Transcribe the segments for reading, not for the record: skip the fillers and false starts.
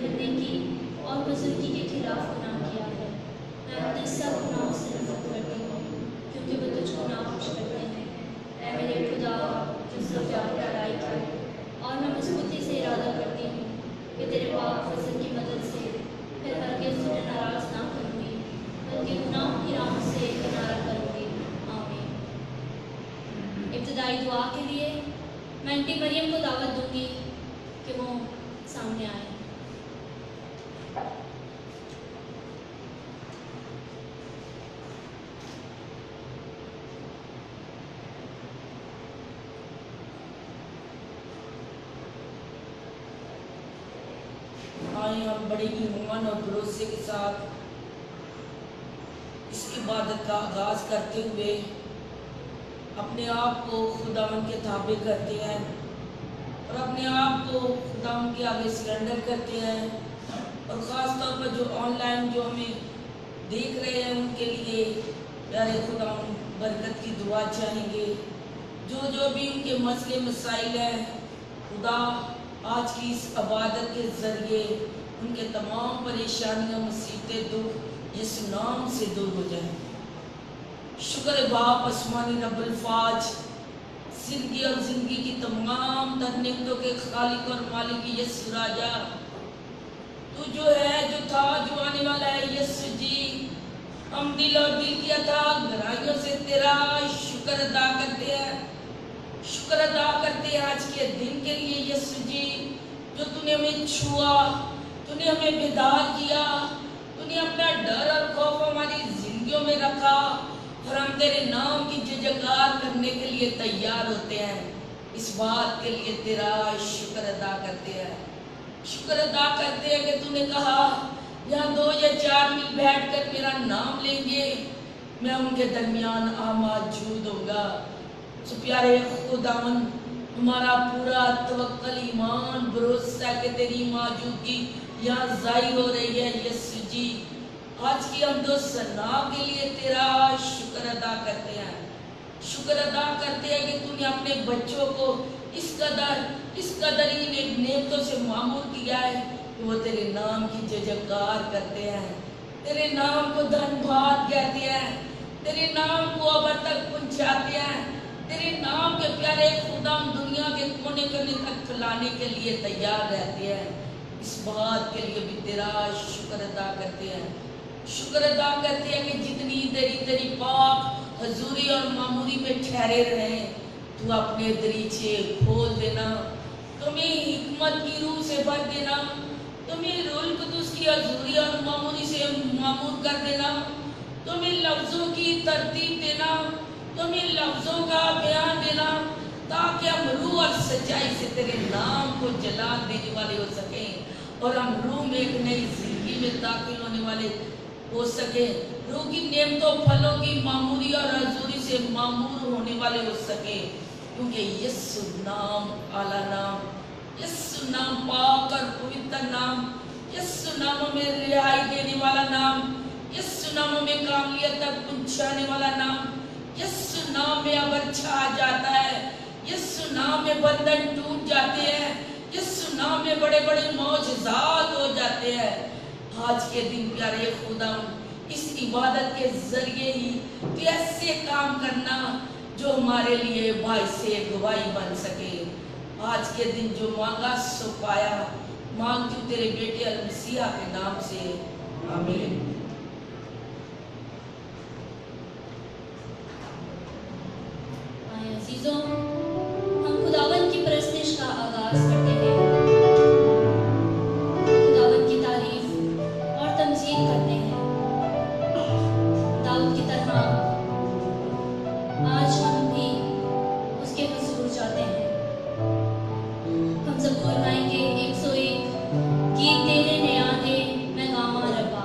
बदले की और बुजुर्गी के खिलाफ गुनाह किया है। मैं अपने सब गुनाहों से नफरत करती हूँ, क्योंकि वो तुझको नाखुश करते हैं। ऐ मेरे खुदा, मुझसे प्यार लड़ाई कर, और मैं मजबूती से इरादा करती हूँ कि तेरे पाक फजल की मदद से फिर हरगिज़ तुझे नाराज़ ना करूँगी, बल्कि गुनाहों की राहों से किनारा करूँगी। आमीन। इब्तदाई दुआ के लिए मैं आंटी मरियम को दावत दूंगी कि वो सामने आए। आए हम बड़े ईमान और भरोसे के साथ इस इबादत का आगाज करते हुए अपने आप को खुदावन के ताबे करते हैं और अपने आप को खुदावन के आगे सरेंडर करते हैं। और ख़ास तौर पर जो ऑनलाइन जो हमें देख रहे हैं उनके लिए प्यारे खुदावन बरकत की दुआ चाहेंगे। जो भी उनके मसले मसाइल हैं, खुदा आज की इस इबादत के ज़रिए उनके तमाम परेशानियां, मुसीबतें, दुख यीशु नाम से दूर हो जाएं। शुक्र है बाप आसमानी रब्बुल फाज, जिंदगी और जिंदगी की तमाम नेमतों के खालिक और मालिक यीशु राजा, तू जो है, जो था, जो आने वाला है यीशु जी। हम दिल और दिल की अथाह गहराइयों से तेरा शुक्र अदा करते हैं, शुक्र अदा करते हैं आज के दिन के लिए यीशु जी, जो तूने हमें छुआ, तूने हमें बेदार किया, तूने अपना डर और खौफ हमारी जिंदगियों में रखा और हम तेरे नाम की जयजयकार करने के लिए तैयार होते हैं। इस बात के लिए तेरा शुक्र अदा करते हैं, शुक्र अदा करते हैं कि तूने कहा यहाँ 2 या 4 मिल बैठकर मेरा नाम लेंगे, मैं उनके दरमियान मौजूद होऊंगा। सो प्यारे खुदावन, हमारा पूरा तवक्कल, ईमान, भरोसा कि तेरी मौजूदगी यहाँ जाहिर हो रही है यीशु जी। आज की हम तो सना के लिए तेरा शुक्र अदा करते हैं, शुक्र अदा करते हैं कि तूने अपने बच्चों को इस कदर इन नेमतों से मामूर किया है कि वो तेरे नाम की जयजयकार करते हैं, तेरे नाम को धन्यवाद कहते हैं, तेरे नाम को अबर तक पहुंचाते हैं, तेरे नाम के प्यारे खुदा दुनिया के कोने कोने तक फैलाने के लिए तैयार रहते हैं। इस बात के लिए भी तेरा शुक्र अदा करते हैं, शुक्र अदा करते हैं कि जितनी देरी तेरी पाक हजूरी और मामूरी में ठहरे रहे, तू अपने दरीचे खोल देना, तुम्हें हिकमत की रूह से भर देना, तुम्हें रूहुल कुद्दूस की हजूरी और मामूरी से मामूर कर देना, तुम्हें लफ्जों की तरतीब देना, तुम्हें लफ्जों का बयान देना, ताकि हम रूह और सच्चाई से तेरे नाम को जला देने वाले हो सके और हम रूह में एक नई जिंदगी में दाखिल होने वाले हो सके, रूह की नेमतों फलों की मामूरी और हजूरी से मामूर होने वाले हो सके, क्योंकि यीशु नाम आला नाम, यीशु नाम पाक और पवित्र नाम, यीशु नाम में रिहाई देने वाला नाम, यीशु नाम में कामलियत तक पहुंचाने वाला नाम, यीशु नाम में अबर छा जाता है, यीशु नाम में बंधन टूट जाते हैं, यीशु नाम में बड़े बड़े मौजज़ात हो जाते हैं। आज के दिन प्यारे खुदा, इस इबादत के जरिए ही तो ऐसे काम करना जो हमारे लिए भाई से गवाही बन सके। आज के दिन जो मांगा सो पाया, मांगती हूँ तेरे बेटे अल मसीहा के नाम से, आमीन। अजीजों, हम खुदावन की परस्तिश का आगाज करते हैं, खुदावन की तारीफ और तमजीद करते हैं। दाऊद की तरह आज हम भी उसके हुजूर जाते हैं। हम ज़बूर गाएंगे 101, गीत तेरे नया दे मैं गामा रब्बा।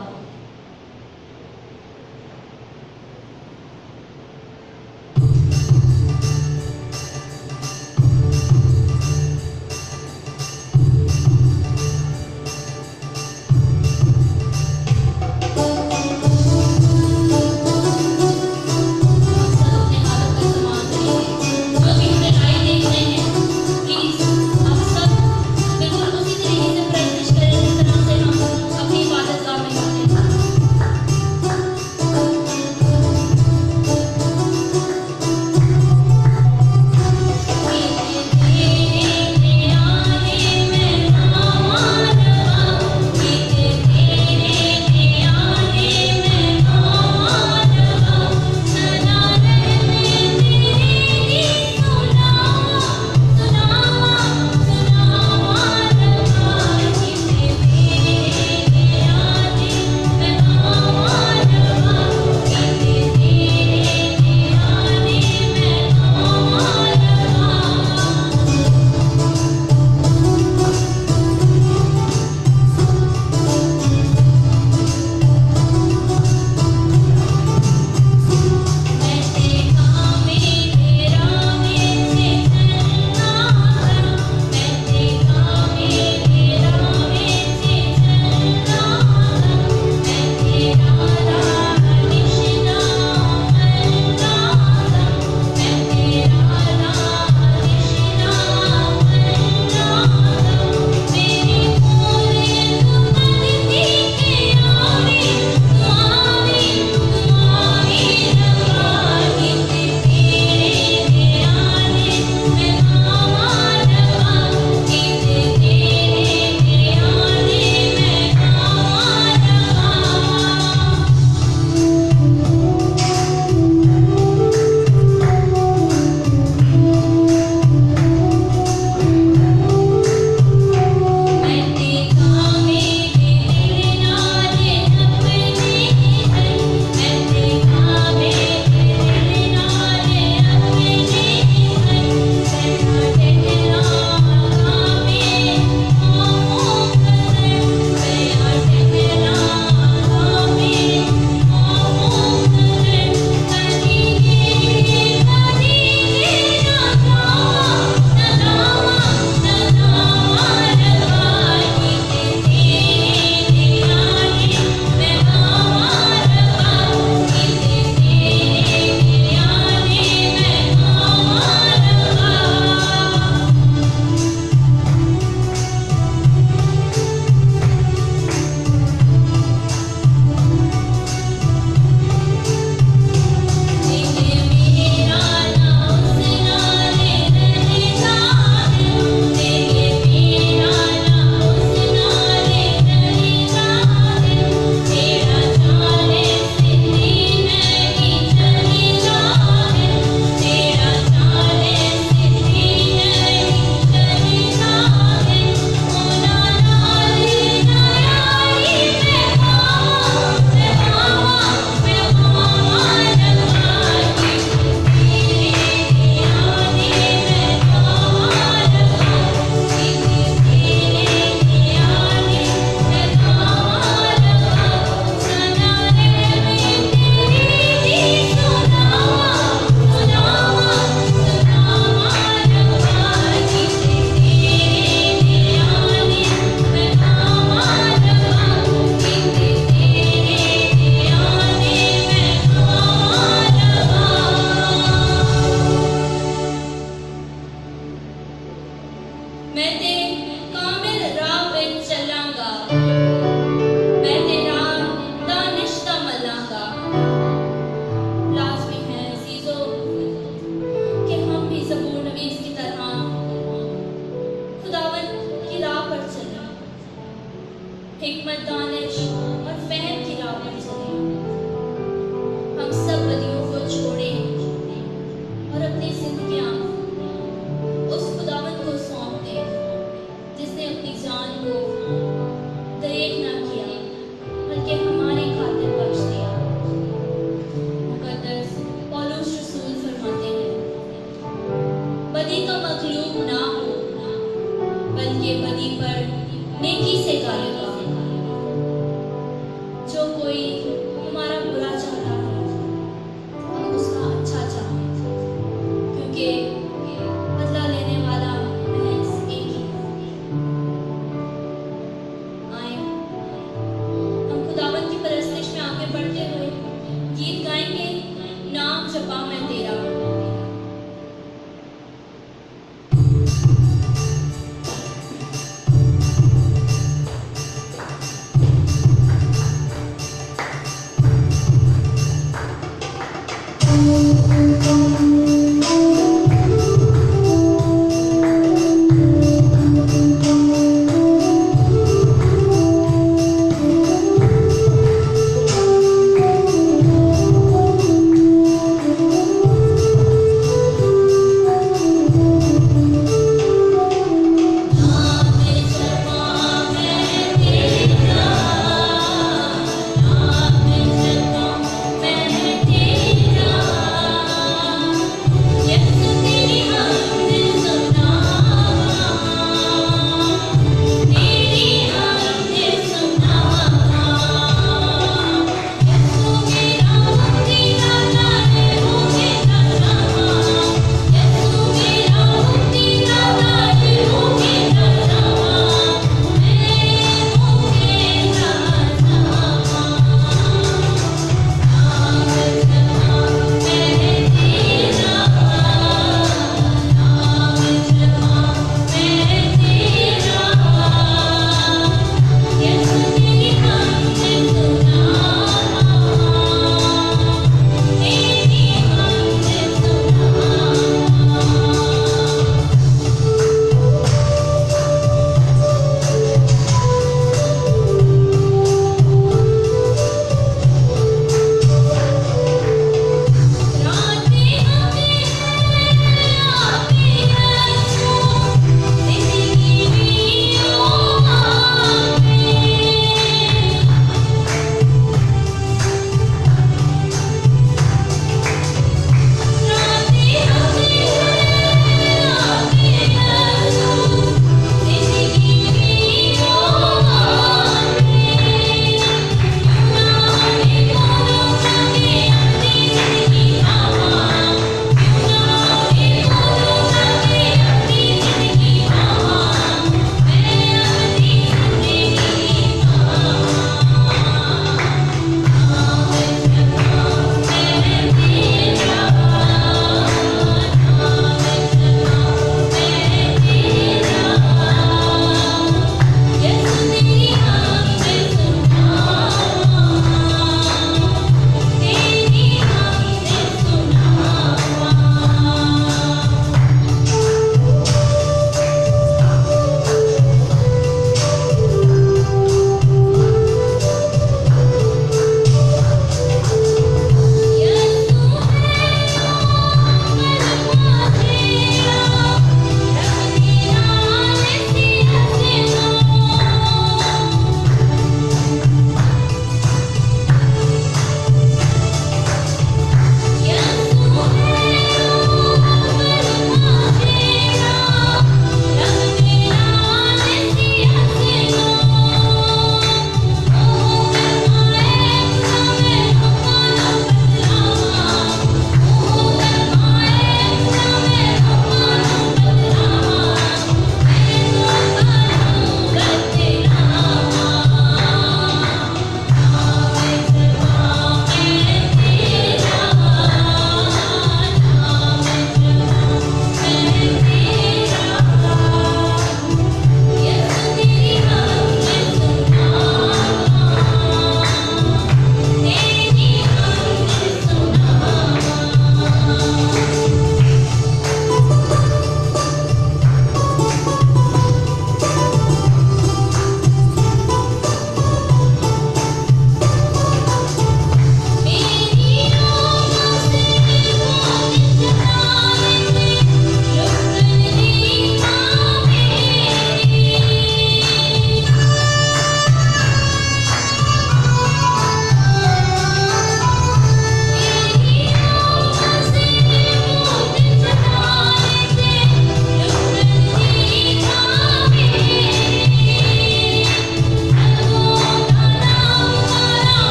हिकमत, दानिश और फहम की राह पर चलें। हम सब बदियों को छोड़ें और अपनी जिंदगियां उस खुदावंद को सौंप दें जिसने अपनी जान को दरेक ना किया बल्कि हमारी खातिर बख्श दिया। मुकद्दस पौलुस रसूल फरमाते हैं, बदी का मखलूक ना हो बल्कि बदी पर नेकी से गालिब आ। जो कोई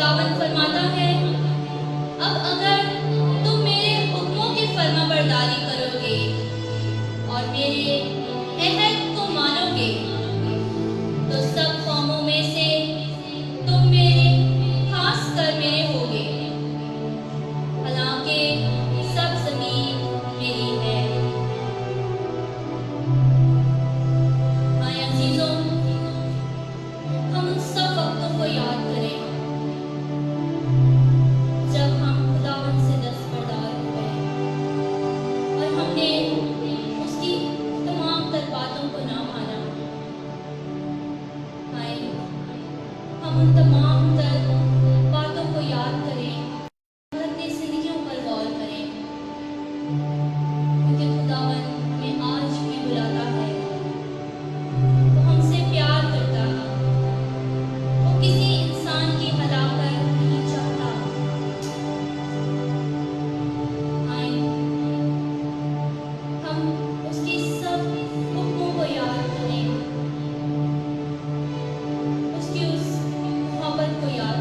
खुदावन फरमाता है, अब अगर तुम मेरे हुक्मों की फर्माबरदारी करोगे और मेरे अहद को मानोगे तो सब कौमों में से तुम मेरे खास कर मेरे होगे, हालांकि सब जमीन मेरी है। हाय अजीजों, हम उन सब वक्तों को याद करें जब हम खुदावन से दस्तबरदार हुए और हमने उसकी तमाम तर बातों को ना माना। आए हम उन तमाम तर बातों को याद करें और अपनी जिंदगियों पर गौर करें, क्योंकि खुदावन हमें आज भी बुलाता है, वो हमसे प्यार करता है, वो किसी इंसान की हलाकत नहीं चाहता। आए हम उसकी सब हुक्मों को याद करें, उसकी उस मोहब्बत को याद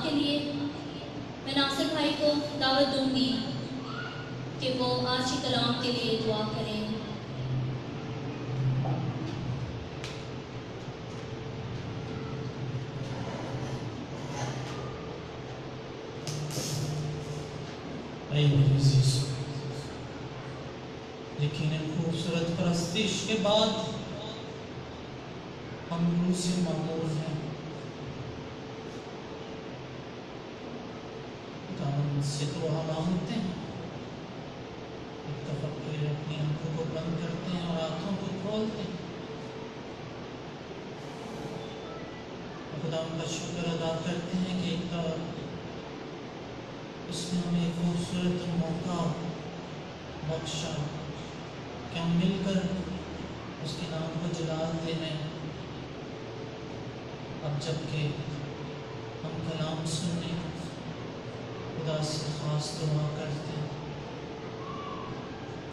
के लिए मैं नासिर भाई को दावत दूंगी कि वो आज के कलाम के लिए दुआ करें। लेकिन इन खूबसूरत परस्तिश के बाद हम रूह से मामूर हैं। खुदावंद से दुआ मांगते हैं, एक दफा फिर अपनी आंखों को बंद करते हैं और आंखों को खोलते हैं। खुदावंद का शुक्र अदा करते हैं कि एक दफा उसने हमें एक खूबसूरत मौका बख्शा कि हम मिलकर उसके नाम को जलाल देने। अब जबकि हम कलाम सुनने खुदा से खास दुआ करते हैं।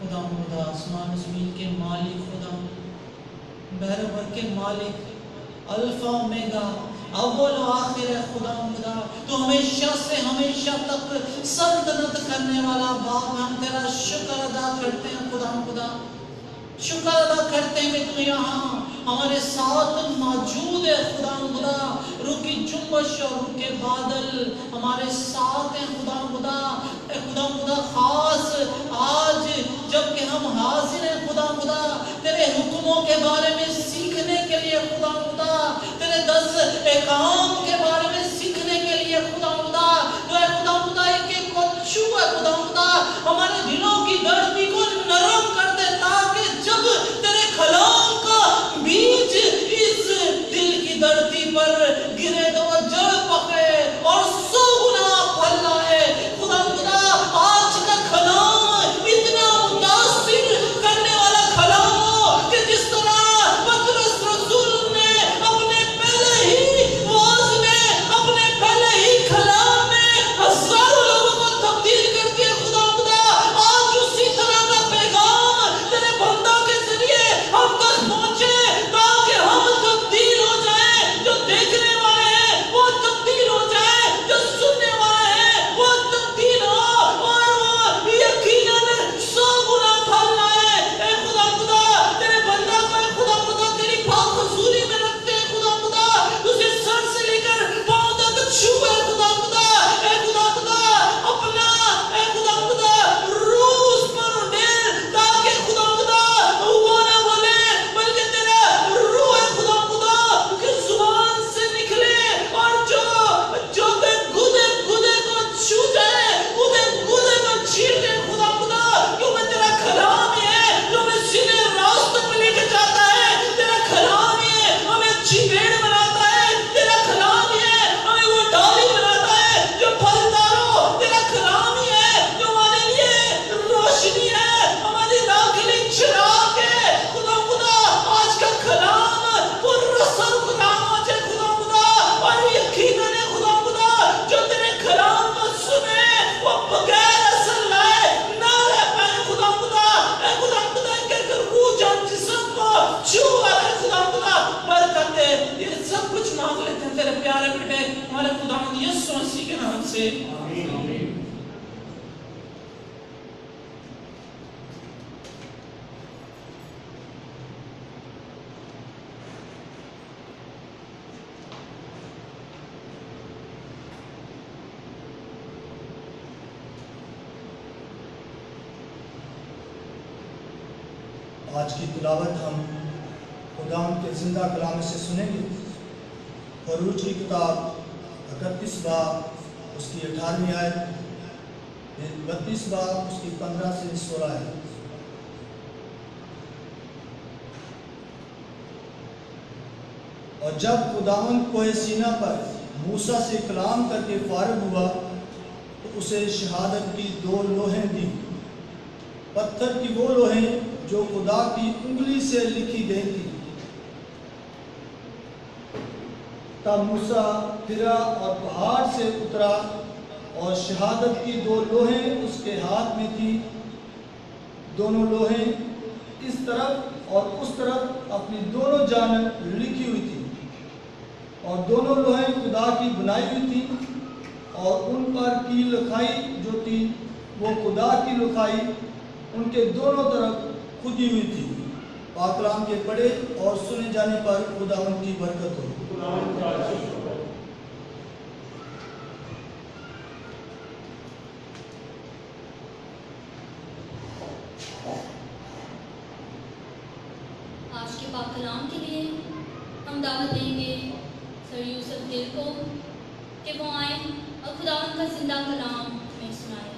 खुदा आसमान ज़मीन के मालिक, खुदा बहरवर के मालिक, अल्फा ओमेगा, अव्वल और आखिर है। खुदा तो हमेशा से हमेशा तक सल्तनत करने वाला बाप, हम तेरा शुक्र अदा करते हैं। खुदा शुक्र अदा करते हैं कि तू यहाँ हमारे साथ मौजूद है। खुदा रूह की जुम्बश और रूह के बादल हमारे साथ हैं। खुदा खास आज जबकि हम हाजिर हैं खुदा तेरे हुक्मों के बारे में सीखने के लिए, खुदा तेरे 10 एहकाम के बारे में सीखने के लिए, खुदा एक एक को छुए। खुदा हमारे दिलों की धरती को नरम कर दे, ताकि जब तेरे कलाम का बीज इस दिल की धरती पर गिरे तो वह जड़ पकड़े और 100 गुना फल लाए। खुदा आज का कलाम इतना मुतासिर करने वाला कलाम हो कि जिस तरह पतरस रसूल ने अपने पहले ही वाज में, अपने पहले ही कलाम में हजारों लोगों को तब्दील कर दिया। खुदा आज उसी तरह का पैगाम तेरे बंदा के जरिए हम तक पहुंचे, ताकि हम तब्दील हो जाए। जो देखने वाले हैं वो तब्दील हो जाए, जो सुनने वाले हैं वो तब्दील हो और वो यकीनन 100 गुना फल लाए। ए खुदा तेरे बंदा को खुदा तेरी पाक हुजूरी में रखते हैं। खुदा तुझे सर से लेकर पांव तक छुए। खुदा अपना रूह उस पर उड़ेल, ताकि खुदा वो ना बोले बल्कि तेरा रूह है खुदा की जुबान से निकले और जो गुदे को छू जाए, गुदे को छीटे। खुदा क्योंकि तेरा कलाम ही है जो हमें सीधे रास्ते पे लेके जाता है। तेरा कलाम ही है हमें अच्छी पेड़ बनाता है। तेरा कलाम ही है हमें वो डाली बनाता है जो फलदार हो। तेरा कलाम ही है जो हमारे लिए रोशनी है, हमारी राह के लिए चिराग है। खुदा आज का कलाम पुरअसर कलाम हो जाए। खुदा और यकीनन है खुदा जो तेरे कलाम को सुने वो बगैर असर लाए ना रह पाए। खुदा के रूह जान जिस्म को छू रहे। खुदा बरकत दे। ये सब कुछ मांग लेते हैं तेरे प्यारे बेटे हमारे खुदा यीशु मसीह के नाम से, आमीन। आज की तिलावत हम खुदा के जिंदा कलाम से सुनेंगे। खरूज की किताब 31 बाब उसकी 18वीं आयत, 32 बाब उसकी 15 से 16 आयत। और जब खुदावंद कोहे सीना पर मूसा से कलाम करके फारिग हुआ तो उसे शहादत की 2 लोहें दी, पत्थर की वो लोहें जो खुदा की उंगली से लिखी गई थी। तब मूसा फिरा और पहाड़ से उतरा और शहादत की 2 लोहें उसके हाथ में थी। दोनों लोहें इस तरफ और उस तरफ अपनी दोनों जानिब लिखी हुई थी और दोनों लोहें खुदा की बनाई हुई थी। और उन पर की लिखाई जो थी वो खुदा की लिखाई उनके दोनों तरफ खुदी हुई थी। पाक कलाम के पढ़े और सुने जाने पर खुदावंद की बरकत हो। आज के पाक कलाम के लिए हम दावत देंगे सर यूसुफ दिल को कि वो आए और खुदावंद का जिंदा कलाम हमें सुनाए।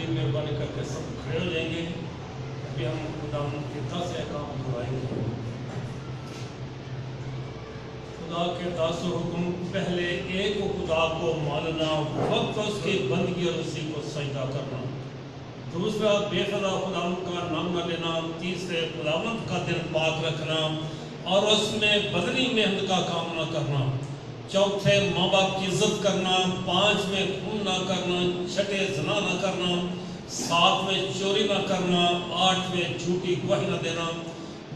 मेहरबानी करके सब खड़े हो जाएंगे। अभी हम खुदा के 10 अहकाम दोहराएंगे। खुदा के 10 हुक्म, पहले एक खुदा को मानना, वक्त उसकी बंदगी और उसी को सजदा करना। दूसरा, बेखुदा खुदावंद का नाम न लेना। तीसरे, खुदावंद का दिन पाक रखना और उसमें बदनी मेहनत का काम न करना। चौथे, माँ बाप की इज्जत करना। पांचवें, खून ना करना। छठे, ज़िना ना करना। सातवें, चोरी ना करना। आठवें, झूठी गवाही न देना।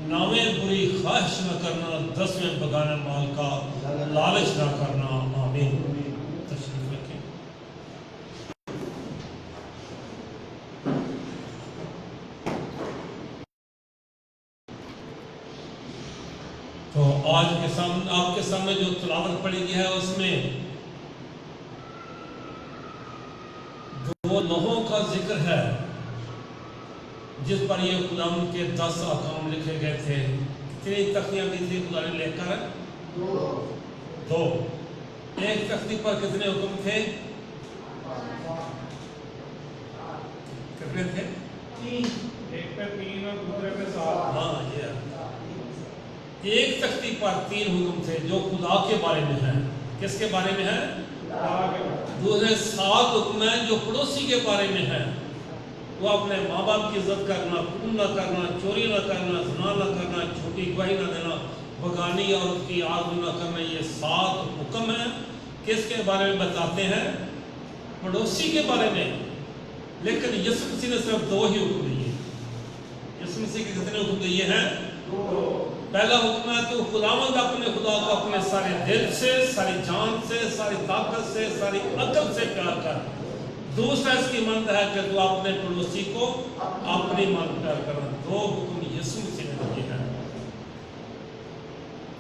नौवें, बुरी ख्वाहिश न करना। 10वें, बगाने माल का लालच ना करना। आमीन। तशरीफ रखें। तो आज के सामने आपके सामने जो तिलावत पड़ी गई है उसमें दो लोहों का जिक्र है जिस पर ये खुदावंद के 10 अहकाम लिखे गए थे। कितनी तख्तियां दी थी खुदा ने लेकर? दो। एक तख्ती पर कितने हुक्म थे? कितने थे? 3। एक पे 3 और दूसरे पे 7। हाँ, ये एक तख्ती पर 3 हुक्म थे जो खुदा के बारे में है। किसके बारे में है? दूसरे 7 हुक्म है जो पड़ोसी के बारे में है। वो अपने माँ बाप की इज्जत करना, खून न करना, चोरी न करना, ज़िना न करना, झूठी गवाही न देना, बगानी और उसकी आरज़ू न करना। ये 7 हुक्म है। किसके बारे में बताते हैं? पड़ोसी के बारे में। लेकिन यीशु मसीह ने सिर्फ 2 ही हुक्म दिए। यीशु मसीह के कितने हुक्म दिए हैं? 2। पहला हुक्म है तो खुदावंद अपने खुदा को अपने सारे दिल से, सारी जान से, सारी ताकत से, सारी अकल से प्यार कर। दूसरा इसकी मंद है कि तू अपने पड़ोसी को अपनी मन प्यार करना। 2 हुक्म यीशु मसीह ने दिए हैं।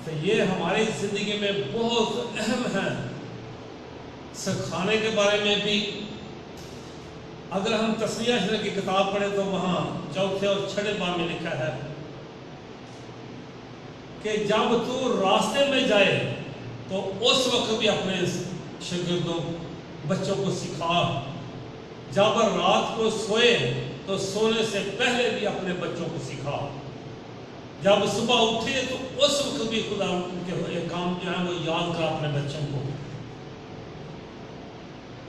तो ये हमारी जिंदगी में बहुत अहम है। सिखाने के बारे में भी अगर हम तस्नीया शरीफ की किताब पढ़े तो वहाँ 4 और 6 बार में लिखा है कि जब तू रास्ते में जाए तो उस वक्त भी अपने शागिर्दों बच्चों को सिखा। जब रात को सोए तो सोने से पहले भी अपने बच्चों को सिखा। जब सुबह उठे तो उस वक्त भी खुदा उनके काम जो है वो याद करा अपने बच्चों को।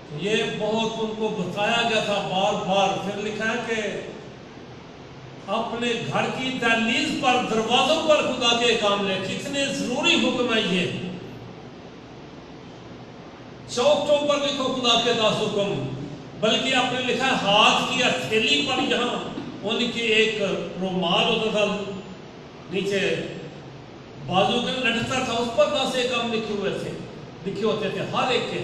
तो ये बहुत उनको बताया गया था बार बार। फिर लिखा है कि अपने घर की दहलीज पर, दरवाजों पर खुदा के काम ले। कितने जरूरी हुक्म है ये। चौकों पर लिखो खुदा के 10 हुक्म। बल्कि आपने लिखा हाथ की हथेली पर, यहाँ उनके एक रुमाल होता था नीचे बाजू के लटकता था, उस पर 10 काम लिखे हुए थे, लिखे होते थे हर एक के।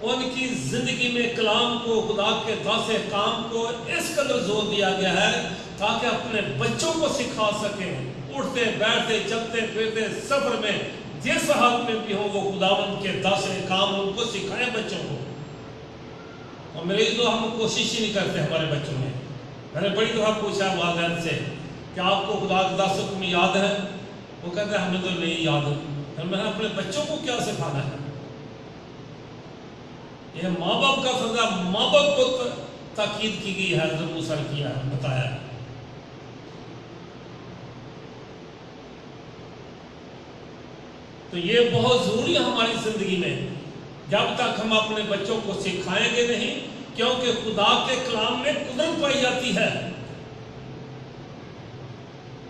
उनकी जिंदगी में कलाम को, खुदा के 10 काम को इस कदर जोर दिया गया है ताकि अपने बच्चों को सिखा सके। उठते बैठते चलते फिरते सफर में जिस हाल में भी हो वो खुदावंद के 10 काम उनको सिखाएं बच्चों को। और मेरे तो हम कोशिश ही नहीं करते हमारे बच्चों में। मैंने बड़ी दफा पूछा वालिदैन से कि आपको खुदा के 10 हुक्म याद है? वो कहते हैं हमें तो नहीं याद। फिर मैंने अपने बच्चों को क्या सिखाना है? ये माँ बाप का फर्ज है। माँ बाप को ताकीद की गई है, हज़रत मूसा ने किया है, बताया है। तो ये बहुत जरूरी है हमारी जिंदगी में। जब तक हम अपने बच्चों को सिखाएंगे नहीं, क्योंकि खुदा के कलाम में कुदरत पाई जाती है।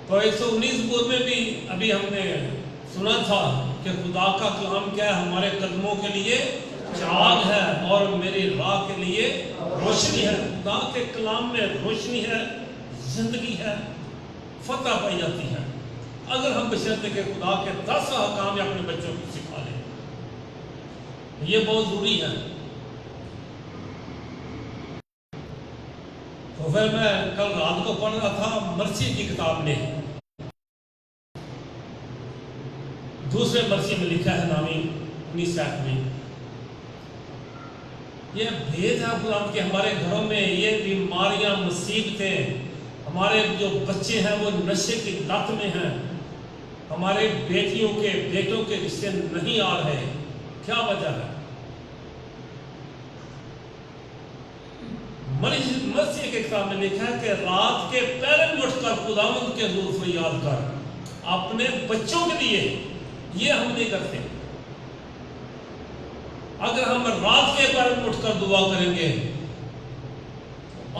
तो 119 बोल में भी अभी हमने सुना था कि खुदा का कलाम क्या है, हमारे कदमों के लिए चाग है और मेरी राह के लिए रोशनी है। खुदा के कलाम में रोशनी है, जिंदगी है, फतह पाई जाती है अगर हम बशर्ते के खुदा के 10 अहकाम अपने बच्चों को सिखा लें। ये बहुत जरूरी है। तो फिर मैं कल रात को पढ़ रहा था मर्सी की किताब में, दूसरे मर्सी में लिखा है नामी 19 में, ये भेद है खुदा के हमारे घरों में ये बीमारियां, मुसीबतें, हमारे जो बच्चे हैं वो नशे की लत में हैं, हमारे बेटियों के बेटों के रिश्ते नहीं आ रहे, क्या वजह है? मर्सी के किताब में लिखा है कि रात के पहले में उठकर खुदावंद के हुजूर फरियाद कर अपने बच्चों के लिए, ये हम नहीं करते। अगर हम रात के पहले में उठकर दुआ करेंगे,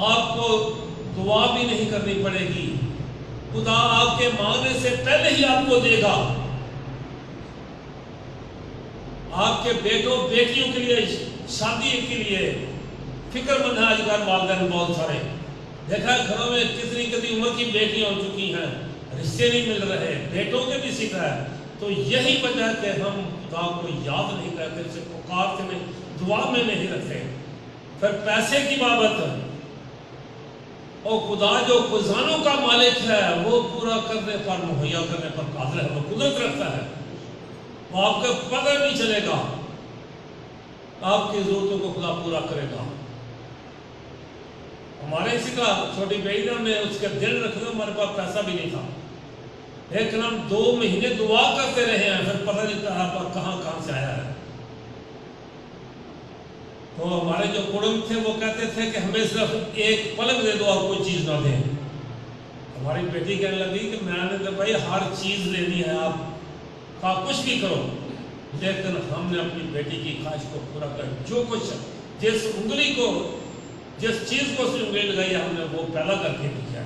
आपको दुआ भी नहीं करनी पड़ेगी, खुदा आपके मांगने से पहले ही आपको देगा। आपके बेटों बेटियों के लिए, शादी के लिए फिक्रमंद है आजकल वालिदैन बहुत सारे। देखा है घरों में कितनी कितनी उम्र की बेटियां हो चुकी हैं, रिश्ते नहीं मिल रहे, बेटों के भी सीखा है। तो यही वजह है कि हम खुदा को याद नहीं करते, उसे पुकारते नहीं, दुआ में नहीं रखते। फिर पैसे की बाबत, और खुदा जो खजानों का मालिक है वो पूरा करने पर, मुहैया करने पर कादिर है, वो कुदरत रखता है, वो आपको पता नहीं चलेगा, आपकी जरूरतों को खुदा पूरा करेगा। हमारे इसी का छोटी बेटी ने उसके दिल रख दो, हमारे पास पैसा भी नहीं था, लेकिन हम 2 महीने दुआ करते रहे हैं, फिर पता नहीं कहाँ से आया है। तो हमारे जो कुटुंब थे वो कहते थे कि हमें सिर्फ एक पलंग दे दो और कोई चीज ना दें। हमारी बेटी कहने लगी कि मैंने तो भाई हर चीज लेनी है, आप कुछ भी करो, लेकिन हमने अपनी बेटी की ख्वाहिश को पूरा कर, जो कुछ जिस उंगली को, जिस चीज को उसने उंगली लगाई हमने वो पैदा करके दिया।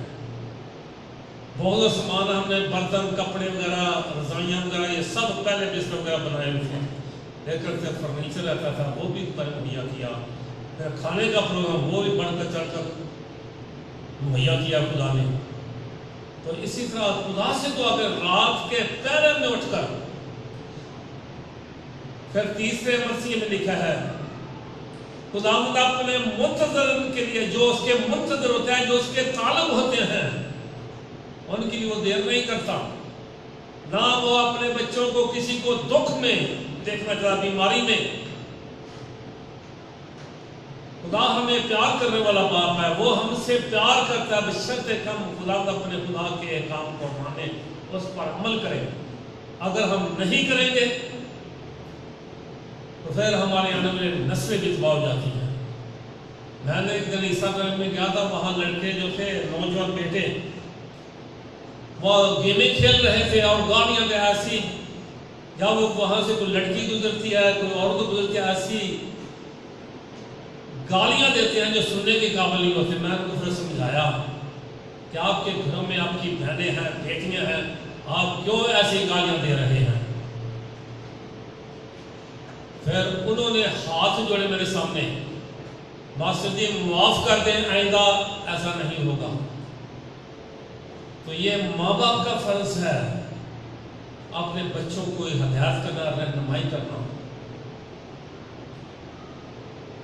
बहुत सामान हमने, बर्तन, कपड़े वगैरह, रजाइयाँ वगैरह, ये सब पहले बिस्तर वगैरह बनाए हुए थे, लेकिन जब फर्नीचर रहता था वो भी मुहैया किया, फिर खाने का प्रोग्राम वो भी बढ़कर चढ़कर मुहैया किया खुदा ने। तो इसी तरह खुदा से तो अगर रात के पहले में उठकर, फिर तीसरे मर्सी में लिखा है खुदावंद अपने मुंतज़र के लिए, जो उसके मुंतज़र होते हैं, जो उसके तालब होते हैं, उनके लिए वो देर नहीं करता, ना वो अपने बच्चों को किसी को दुख में देखना चाहता, बीमारी में। खुदा हमें प्यार करने वाला बाप है, वो हमसे प्यार करता है, बशर्ते हम खुदा अपने खुदा के काम को माने, उस पर अमल करें। अगर हम नहीं करेंगे तो फिर हमारे आने वाली नस्लें भी तबाह हो जाती हैं। मैंने एक दिन ईसा में गया था, वहाँ लड़के जो थे, नौजवान बेटे, वो गेमें खेल रहे थे और गालियाँ दे ऐसी, या वो वहाँ से कोई लड़की गुजरती है, कोई औरत गुजरती है, ऐसी गालियाँ देते हैं जो सुनने के काबिल नहीं होते। मैंने उनको फिर समझाया कि आपके घरों में आपकी बहनें हैं, बेटियाँ हैं, आप क्यों ऐसी गालियाँ दे रहे हैं। फिर उन्होंने हाथ जोड़े मेरे सामने, मास्टर जी माफ कर दें, आइंदा ऐसा नहीं होगा। तो ये माँ बाप का फर्ज है अपने बच्चों को हिदायत करना, रहनुमाई करना।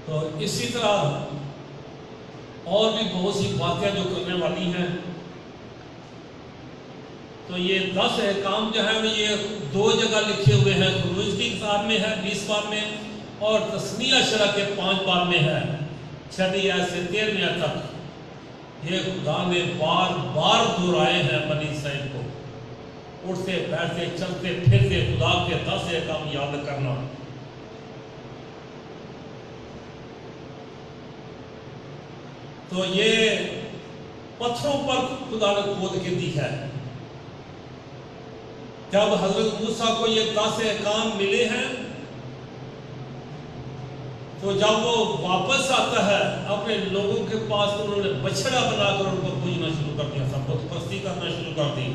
तो इसी तरह और भी बहुत सी बातें जो करने वाली हैं। तो ये 10 अहकाम जो है ये 2 जगह लिखे हुए हैं, खुरूज की किताब में है 20 बार में, और तस्मीया शरा के 5 बार में है, 6 से 13 तक। ये खुदा ने बार बार दोहराए हैं बनी इसराइल को, उठते बैठते चलते फिरते खुदा के 10 अहकाम याद करना। तो ये पत्थरों पर खुदा ने खोद के दी है। जब हजरत मूसा को ये 10 अहकाम मिले हैं तो तो जब वो वापस आता है अपने लोगों के पास, तो उन्होंने बछड़ा बनाकर उनको पूजना शुरू कर दिया था, बुत परस्ती करना शुरू कर दी।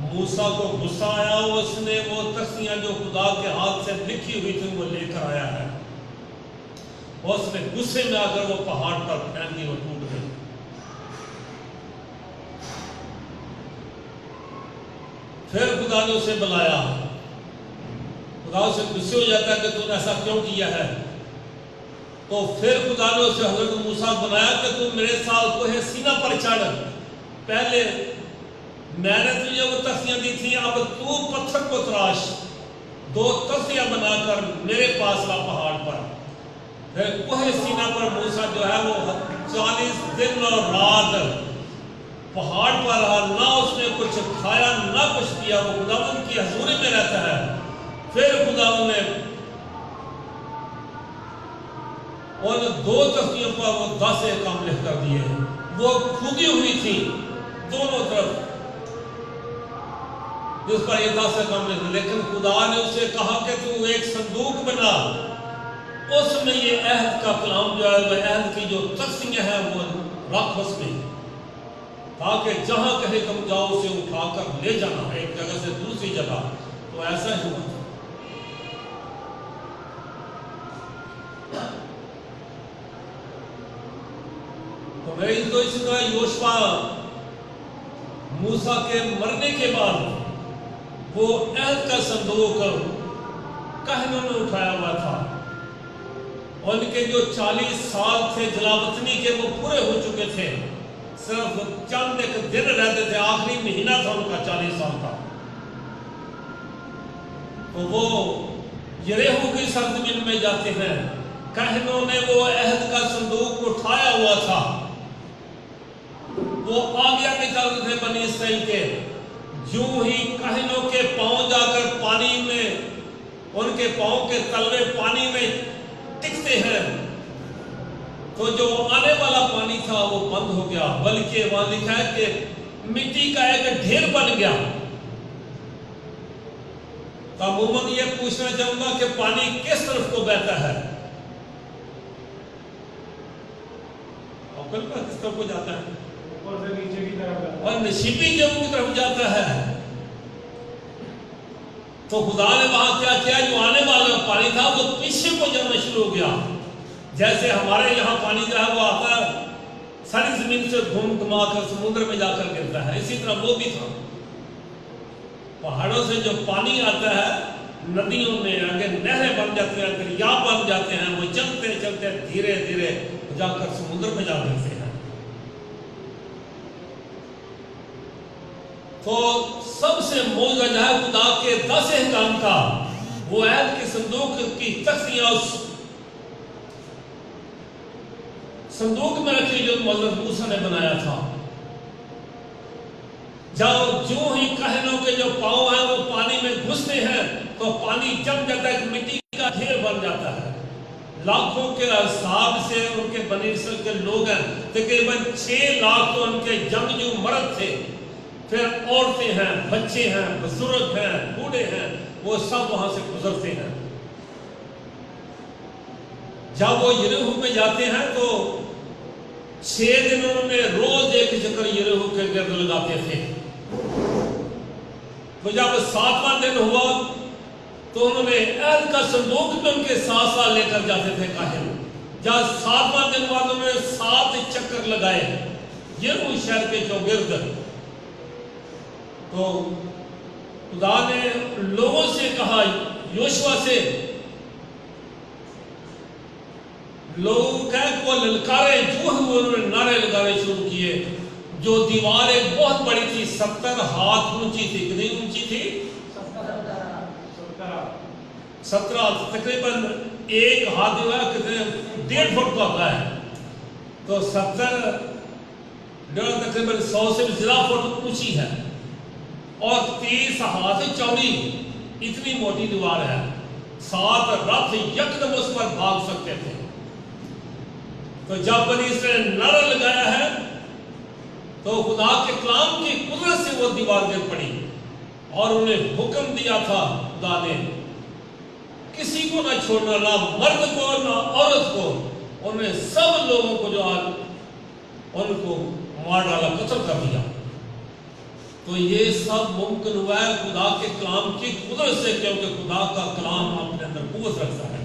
मूसा को गुस्सा आया, उसने वो तख्तियां जो खुदा के हाथ से लिखी हुई थी वो लेकर आया है, और उसने गुस्से में आकर वो पहाड़ पर फेंक दी, वो टूट गई। फिर खुदा ने उसे बुलाया, खुदा उसे गुस्से हो जाता है कि तूने ऐसा क्यों किया है। तो फिर खुदा ने उसे हजरत मूसा बनाया कि तू मेरे साथ कोहे सीना पर चढ़, पहले मैंने तुझे वो तख्तियां दी थी, अब तू पत्थर को तराश, 2 तख्तियां बनाकर मेरे पास ला पहाड़ पर। फिर कोहे सीना पर मूसा जो है वो 40 दिन और रात पहाड़ पर रहा, ना उसने कुछ खाया ना कुछ किया, वो खुदावंद की हजूरी में रहता है। फिर खुदावंद ने और 2 तख्तियों पर वो 10 काम लिख कर दिए, वो खुदी हुई थी दोनों तरफ, जिस पर ये 10 काम लिख। लेकिन खुदा ने उसे कहा कि तू एक संदूक बना, उसमें ये अहद का कलाम जो है, वह अहद की जो तख्तियां हैं वो रख उसमें, ताकि जहां कहीं तुम जाओ उसे उठाकर ले जाना है एक जगह से दूसरी जगह। तो ऐसा ही हुआ। तो मेरी तो इसी तरह योशुआ मूसा के मरने के बाद वो अहद का संदूक कहनों ने उठाया हुआ था, उनके जो 40 साल थे जलावतनी के वो पूरे हो चुके थे, सिर्फ चंद एक दिन रहते थे, आखिरी महीना था उनका 40 साल का। तो वो यरीहो की सरजमीन में जाते हैं, कहनों ने वो अहद का संदूक उठाया हुआ था, वो आगे आगे चलते थे बनी इसराइल के। यूं ही कहनों के पांव जाकर पानी में, उनके पांव के तलवे पानी में टिकते हैं, तो जो आने वाला पानी था वो बंद हो गया, बल्कि वहां लिखा है कि मिट्टी का एक ढेर बन गया। तो अमूमन ये पूछना चाहूंगा कि पानी किस तरफ को बहता है, और किस तरफ को जाता है? ऊपर से नीचे की तरफ जाता है और नशीबी जम्मू की तरफ जाता है। तो खुदा ने वहां क्या किया, जो आने वाला पानी था वो पीछे को जाना शुरू हो गया। जैसे हमारे यहाँ पानी जो है वो आता है सारी जमीन से घूम घुमा कर समुद्र में जाकर गिरता है, इसी तरह वो भी था। पहाड़ों से जो पानी आता है नदियों में आगे नहरें बन जाते हैं, दरिया बन जाते हैं, वो चलते चलते धीरे धीरे जाकर समुद्र में जा मिलते हैं। तो सबसे मौजूदा जो है खुदा के 10 काम का, वो ऐद के संदूक की तख्तियां उस संदूक में रखी जो हज़रत मूसा ने बनाया था। जब जो ही कहनों के जो पांव हैं वो पानी में घुसते हैं तो पानी जम जाता है, मिट्टी का ढेर बन जाता है। लाखों के हिसाब से उनके बनी इसराइल के लोग हैं, तकरीबन 6 लाख तो उनके जंगजू मर्द थे, फिर औरतें हैं, बच्चे हैं, बुजुर्ग हैं, बूढ़े हैं, वो सब वहां से गुजरते हैं। जब वो यरीहो में जाते हैं तो 6 दिन उन्होंने रोज एक चक्कर यरीहो के गिर्द लगाते थे। तो जब 7वां दिन हुआ तो उन्होंने ऐद का संदूक भी उनके साथ साथ लेकर जाते थे काहिल। जब 7वां दिन बाद उन्होंने 7 चक्कर लगाए यरीहो शहर के चौगिर्द। तो खुदा ने लोगों से कहा, योशुआ से, लोग को ललकारे, जो उन्होंने नारे लगाने शुरू किए। जो दीवार एक बहुत बड़ी थी, 70 हाथ ऊंची थी। कितनी ऊंची थी? 17, तकरीबन एक हाथ जो है कितने 1.5 फुट का होता है, तो 70 तकरीबन 100 से भी ज्यादा फुट ऊंची है और 30 हाथ चौड़ी, इतनी मोटी दीवार है। 7 रथ यकदम उस पर भाग सकते थे। तो जब बनी इसराइल ने नारा लगाया है तो खुदा के कलाम की कुदरत से वो दीवार गिर पड़ी और उन्हें हुक्म दिया था खुदा ने किसी को ना छोड़ना, ना मर्द को ना औरत को, उन्होंने सब लोगों को जो आज उनको मार डाला, कत्ल कर दिया। तो ये सब मुमकिन हुआ है खुदा के कलाम की कुदरत से, क्योंकि खुदा का कलाम अपने अंदर कुव्वत रखता है।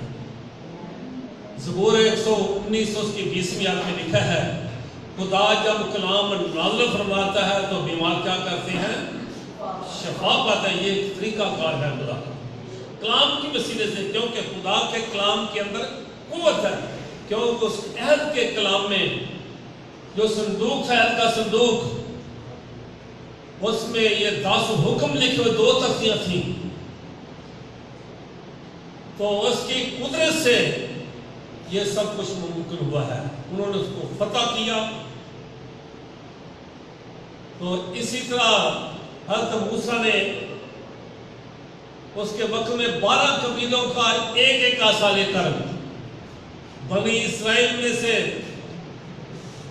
ज़बूर 119 उसकी 20वीं आयत में लिखा है, खुदा जब कलाम नाज़िल फरमाता है तो बीमार क्या करते हैं? शफा पाते हैं। ये तरीकाकार है खुदा का कलाम की वसीले से, क्योंकि खुदा के कलाम के अंदर कुव्वत है। क्योंकि उस अहद के कलाम में जो संदूक है, अहद का संदूक, उसमें ये 10 हुक्म लिखे हुए 2 तख्तियां थी। तो उसकी कुदरत से ये सब कुछ मुमकिन हुआ है। उन्होंने उसको फतह किया। तो इसी तरह हज़रत मूसा ने उसके वक्त में 12 कबीलों का एक एक आसा लेकर बनी इस्राएल में से,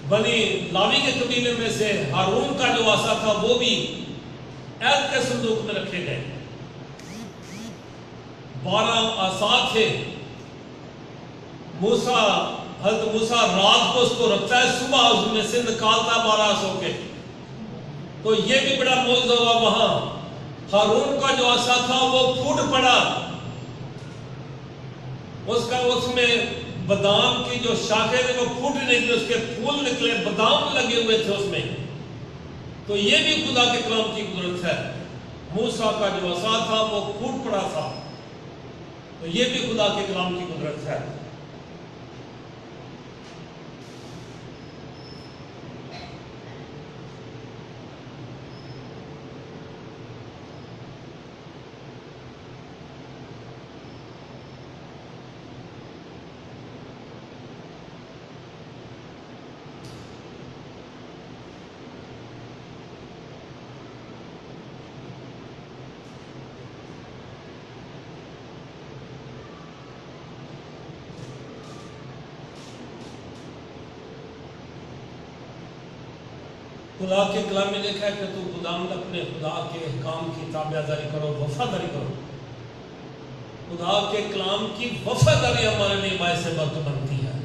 बनी लावी के कबीले में से हारून का जो आसा था वो भी ऐद के संदूक में रखे गए। 12 आसा थे। हज़रत मूसा रात को उसको रखता है, सुबह उसमें से निकालता 12 आसों के। तो ये भी बड़ा मौजूद हुआ। वहां हारून का जो आसा था वो फूट पड़ा, उसमें बादाम की जो शाखें थी वो फूट निकली, उसके फूल निकले, बादाम लगे हुए थे उसमें। तो ये भी खुदा के कलाम की कुदरत है। मूसा का जो आसा था वो फूट पड़ा था, तो ये भी खुदा के कलाम की कुदरत है। खुदा के कलाम में लिखा है कि तू खुदावंद अपने खुदा के काम की ताबेदारी करो, वफादारी करो। खुदा के कलाम की वफादारी हमारे लिए बायस बरकत बनती है।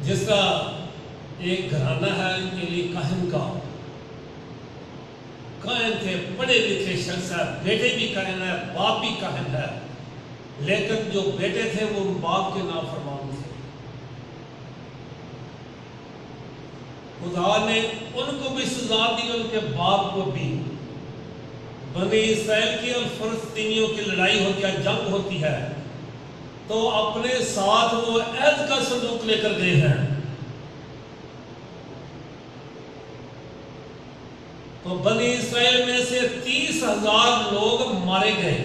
जिस तरह एक घराना है, इनके लिए काहिन का, काहिन थे, पढ़े लिखे शख्स है, बेटे भी काहिन है, बाप भी काहिन है, लेकिन जो बेटे थे वो बाप के नाफरमान थे। खुदा ने उनको भी सजा दी, उनके बाप को भी। बनी इस्राएल की और फलस्तीनियों की लड़ाई होती है, जंग होती है, तो अपने साथ वो अहद का संदूक लेकर गए हैं। तो बनी इस्राएल में से 30,000 लोग मारे गए।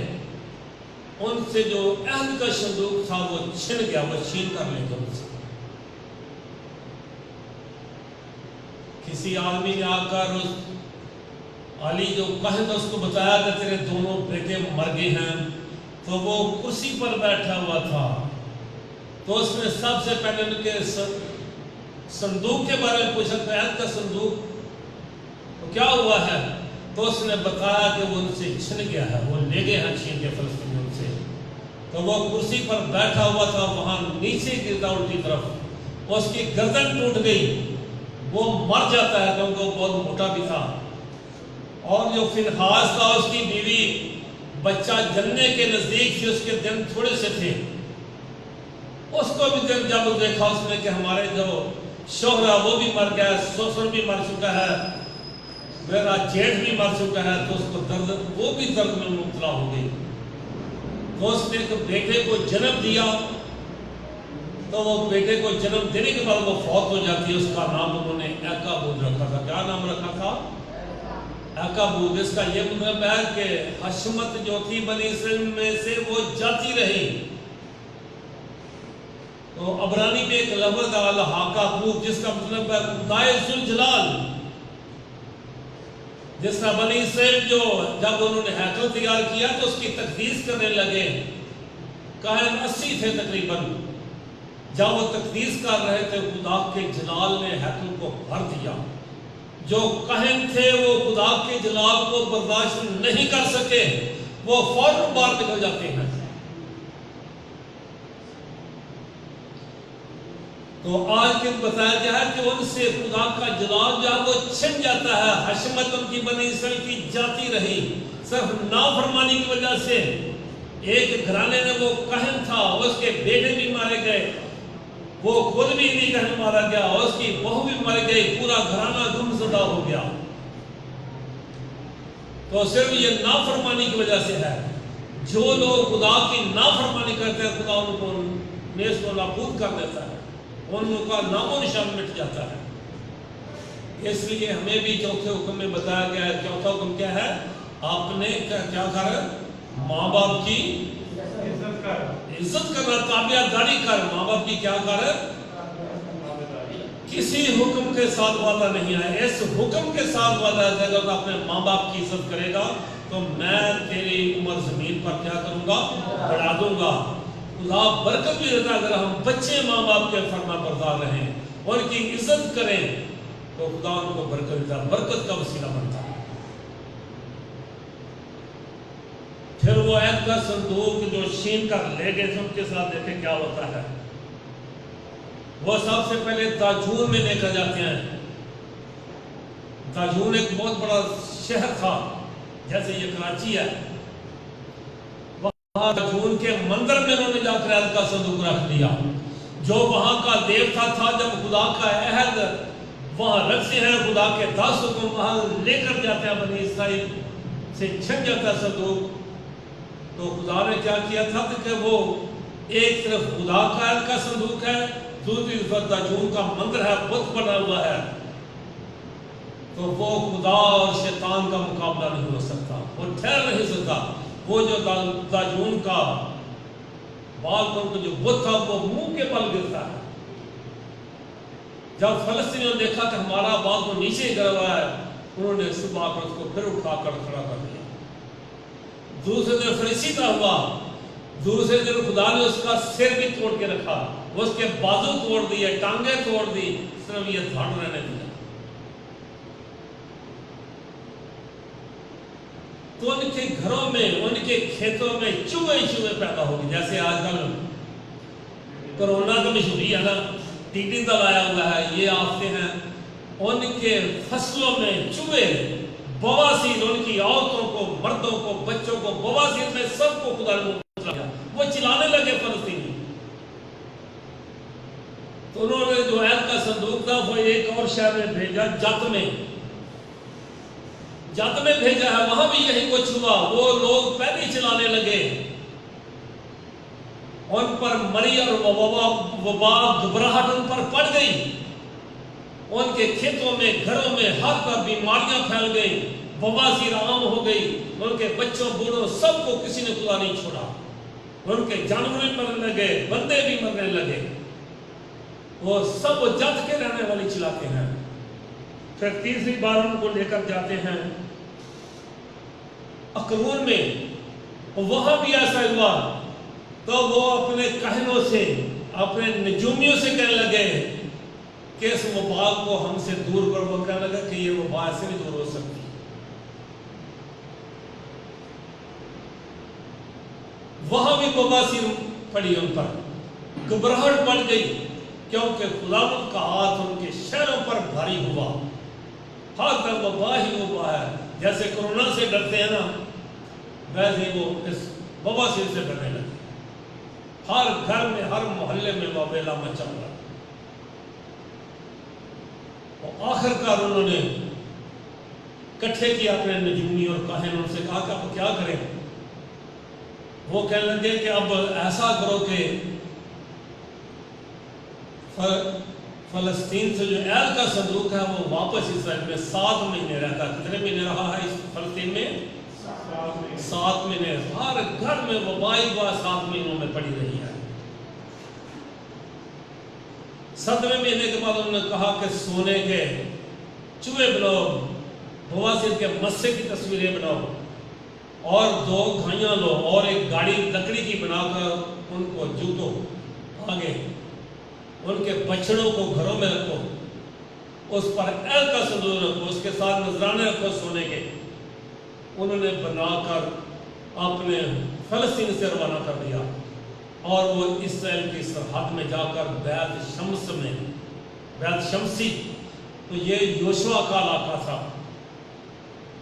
उनसे जो अहद का संदूक था वो छिन गया, वो छीन कर ले गए उनसे। किसी आदमी ने आकर उस अली जो काहिन उसको बताया कि तेरे दोनों बेटे मर गए हैं, तो वो कुर्सी पर बैठा हुआ था। तो उसने सबसे पहले उनके संदूक के बारे में पूछा, अहद का संदूक तो क्या हुआ है? तो उसने बताया कि वो उनसे छिन गया है, वो ले गए हैं छीन के फलस्तीनियों से। तो वो कुर्सी पर बैठा हुआ था, वहां नीचे गिरता उल्टी तरफ, उसकी गर्दन टूट गई, वो मर जाता है क्योंकि वो बहुत मोटा भी था। और जो फिनहास था, उसकी बीवी, बच्चा जन्ने के नजदीक थी, उसके दिन थोड़े से थे। उसको भी जब देखा उसने कि हमारे जो शोहरा वो भी मर गया, ससुर भी मर चुका है, मेरा जेठ भी मर चुका है, तो उसको दर्द, वो भी दर्द में मुब्तला हो गई। तो उसने एक बेटे को जन्म दिया। तो वो बेटे को जन्म देने के बाद वो फौत हो जाती है। उसका नाम उन्होंने एकाबूद रखा था। क्या नाम रखा था? एकाबूद। इसका ये मतलब है कि हशमत जो थी बनी इस्राएल में से वो जाती रही। तो अबरानी में एक लफ्ज़ अल हाकाबूद, जिसका मतलब है खुदाए जुल जलाल। जिस तरह बनी इस्राएल जो जब उन्होंने हैकल तैयार किया तो उसकी तकदीस करने लगे। काहिन 80 थे तकरीबन। जब वो तकदीस कर रहे थे, खुदा के जलाल ने हैकल को भर दिया। जो कहन थे वो खुदा के जलाल को बर्दाश्त नहीं कर सके, वो फौरन बाहर निकल जाते हैं। तो आज के बताया गया है कि उनसे खुदा का जलाल जो है वो छिन जाता है। हशमत उनकी बनी इसराइल की जाती रही, सिर्फ नाफरमानी की वजह से। एक घराने में वो कहन था, उसके बेटे भी मारे गए, वो खुद भी नहीं कहन मारा गया, उसकी बहू भी मारी गई, पूरा घराना गुमशुदा हो गया। तो सिर्फ ये नाफरमानी की वजह से है। जो लोग खुदा की नाफरमानी करते हैं, खुदा उनको नेस को नाबूद कर देता है, उनका नामो निशान मिट जाता है। इसलिए हमें भी चौथे हुक्म में बताया गया है। चौथा हुक्म क्या है? आपने क्या कर, माँ बाप की इज्जत करना, ताबियादारी कर। माँ बाप की क्या कर? किसी हुक्म के साथ वादा नहीं है। इस हुक्म के साथ वादा है, अगर तो अपने माँ बाप की इज्जत करेगा तो मैं तेरी उम्र जमीन पर क्या करूंगा? बढ़ा दूंगा। खुदा बरकत भी देता है अगर हम बच्चे माँ बाप के फरमा बरदार रहें, उनकी इज्जत करें, तो खुदा उनको बरकत देता है, बरकत का वसीला बनता है। फिर वो ऐद का संदूक जो छीन कर ले गए थे, उनके साथ देखे क्या होता है। वो सबसे पहले दाजून में लेकर जाते हैं। दाजून एक बहुत बड़ा शहर था, जैसे ये कराची है। वहां दाजून के मंदिर में उन्होंने जाकर ऐद का संदूक रख दिया। जो वहां का देवता था, जब खुदा का अहद वहां रखते हैं, खुदा के 10 हुक्म वहां लेकर जाते हैं, बनी इसराइल से छिन जाता है संदूक। तो खुदा ने क्या किया था कि वो एक तरफ खुदा का संदूक है, दूसरी तरफ दाजून का मंदिर है, बुत बना हुआ है। तो वो खुदा और शैतान का मुकाबला नहीं हो सकता, वो ठहर नहीं सकता। वो जो दाजून का बाल पर जो बुत था, वो मुंह के बल गिरता है। जब फलस्तीनियों ने देखा कि हमारा बाल तो नीचे गिर रहा है, उन्होंने सुबह कर उसको फिर उठाकर खड़ा कर दिया। दूसरे दिन फिर इसी तरह हुआ। दूसरे दिन खुदा ने उसका सिर भी तोड़ के रखा, उसके बाजू तोड़ दिए, टांगे तोड़ दी, सिर्फ ये धड़ रहने दिया। तो उनके घरों में, उनके खेतों में चूहे पैदा हो गए। जैसे आजकल कोरोना की मशहूरी है ना, टीटी दल आया हुआ है, ये आफते हैं। उनके फसलों में चूहे, बवासीर, उनकी औरतों को, मर्दों को, बच्चों को, बवासीर में सबको खुदा ने दिया। वो चिल्लाने लगे फलस्तीनी। तो उन्होंने जो ऐद का संदूक था वो एक और शहर में भेजा, जत में भेजा है। वहां भी यही कुछ हुआ। वो लोग पहले ही चिल्लाने लगे, उन पर मरी और वबा घबराहट उन पर पड़ गई। उनके खेतों में, घरों में हर तरफ बीमारियां फैल गई, बवासीर आम हो गई। उनके बच्चों, बूढ़ों, सबको किसी ने खुदा नहीं छोड़ा। उनके जानवर भी मरने लगे, बंदे भी मरने लगे। वो सब जत के रहने वाले चिल्लाते हैं। फिर तीसरी बार उनको लेकर जाते हैं अकरून में, वहां भी ऐसा हुआ। तो वो अपने कहनों से, अपने नजूमियों से कहने लगे कि इस वबा को हमसे दूर कर। वो कहने लगा कि ये वबा ऐसे नहीं दूर हो सकती। वहां भी बवासीर पड़ी, उन पर घबराहट पड़ गई, क्योंकि खुदावंद का हाथ उनके शहरों पर भारी हुआ। हर तरफ वबा ही वबा है। जैसे कोरोना से डरते हैं ना, वैसे वो इस बवासीर से डरने लगे। हर घर में, हर मोहल्ले में वबेला मचा हुआ। और आखिरकार उन्होंने इकट्ठे किया अपने नजूमी और काहिन। उनसे कहा कि आप क्या करें? वो कहने लगे कि अब ऐसा करो कि फलस्तीन से जो ऐद का संदूक है वो वापस इसराइल में 7 महीने रहता है। कितने महीने रहा है इस फलस्तीन में? 7 महीने। हर घर में वबाई 7 महीनों में पड़ी रही है। 7वें महीने के बाद उन्होंने कहा कि सोने के चूहे बनाओ, बवासीर के मस्से की तस्वीरें बनाओ, और 2 घाइयाँ लो और एक गाड़ी लकड़ी की बनाकर उनको जूतो आगे, उनके बछड़ों को घरों में रखो। उस पर अहद का संदूक रखो, उसके साथ नजराने रखो सोने के। उन्होंने बनाकर अपने फलस्तीन से रवाना कर दिया और वो इसराइल की सरहद में जाकर बैत शम्स में, बैत शम्सी, तो ये योशुआ का इलाका था,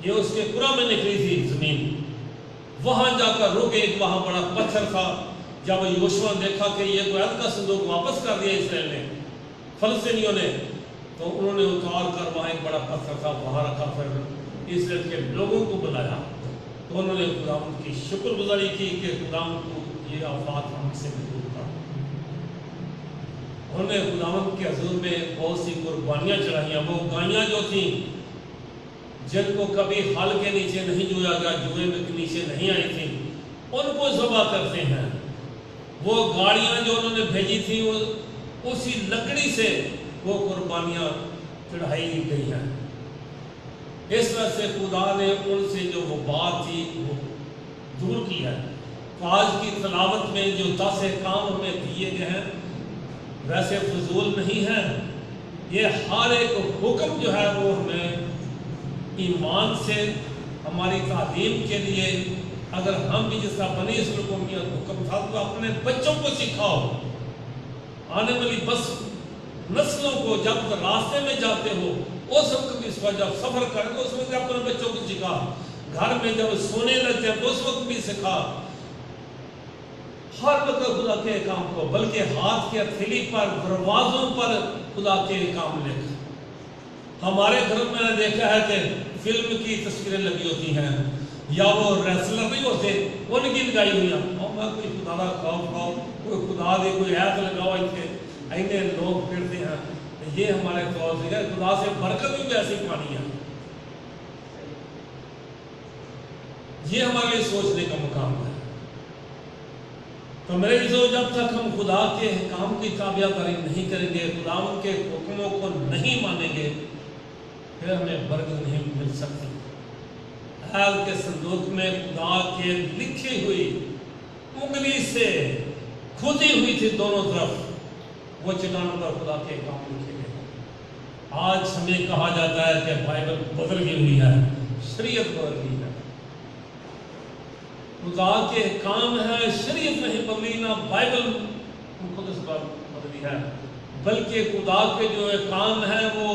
ये उसके कुरा में निकली थी जमीन, वहां जाकर रुके। एक वहां बड़ा पत्थर था। जब योशुआ ने देखा कि ये तो अहद का संदूक वापस कर दिया इसराइल ने, फलस्तीनियों ने, तो उन्होंने उतार कर वहां एक बड़ा पत्थर था वहां रखा। फिर इसराइल के लोगों को बुलाया तो उन्होंने खुदावंद की शुक्रगुजारी की कि खुदावंद को ये आफात हमसे दूर कर। उन्होंने खुदावंद के हजूर में बहुत सी कुर्बानियां चढ़ाइयां। वो गायें जो थी जिनको कभी हल के नीचे नहीं जोया गया, जुए में के नीचे नहीं आई थी, उनको ज़बह करते हैं। वो गाड़ियां जो उन्होंने भेजी थी वो उसी लकड़ी से वो कुर्बानियां चढ़ाई गई हैं। इस तरह से खुदा ने उनसे जो वो बात थी वो दूर की है। तो आज की तलावत में जो 10 काम हमें दिए गए हैं वैसे फजूल नहीं है। ये हर एक हुक्म जो है वो हमें ईमान से हमारी तालीम के लिए, अगर हम भी जिसका बनी इसमें हुक्म था तो अपने बच्चों को सिखाओ। आने वाली बस नस्लों को जब रास्ते में जाते हो उस वक्त भी, जब सफर करें तो उस वक्त अपने बच्चों को सिखा। घर में जब सोने लगते हैं तो उस वक्त भी सिखा। हर वक्त खुदा के काम को, बल्कि हाथ के हथेली पर, दरवाजों पर खुदा के काम लिख। हमारे घर में मैंने देखा है कि फिल्म की तस्वीरें लगी होती हैं या वो रेसलर नहीं होते उनकी लगाई हुई हैं। और मैं कोई खुदा का खौफ खाओ, कोई खुदा दे कोई ऐप लगाओ, इतने ऐसे लोग फिरते हैं। ये हमारे तौर से खुदा से बरकत भी वैसी पानी है। ये हमारे लिए सोचने का मुकाम है। तो मेरे जो जब तक हम खुदा के काम की ताबियादारी नहीं करेंगे, खुदा के हुक्मों को नहीं मानेंगे, फिर हमें बरकत नहीं मिल सकती। हाल के संदूक में खुदा के लिखी हुई उंगली से खुदी हुई थी दोनों तरफ, वो चट्टानों पर खुदा के काम लिखे गए। आज हमें कहा जाता है कि बाइबल बदल गई हुई है, शरीयत बदल गई है। खुदा के काम है, शरीयत नहीं बदली, ना बाइबल मुकद्दस बदली है, बल्कि खुदा के जो काम है वो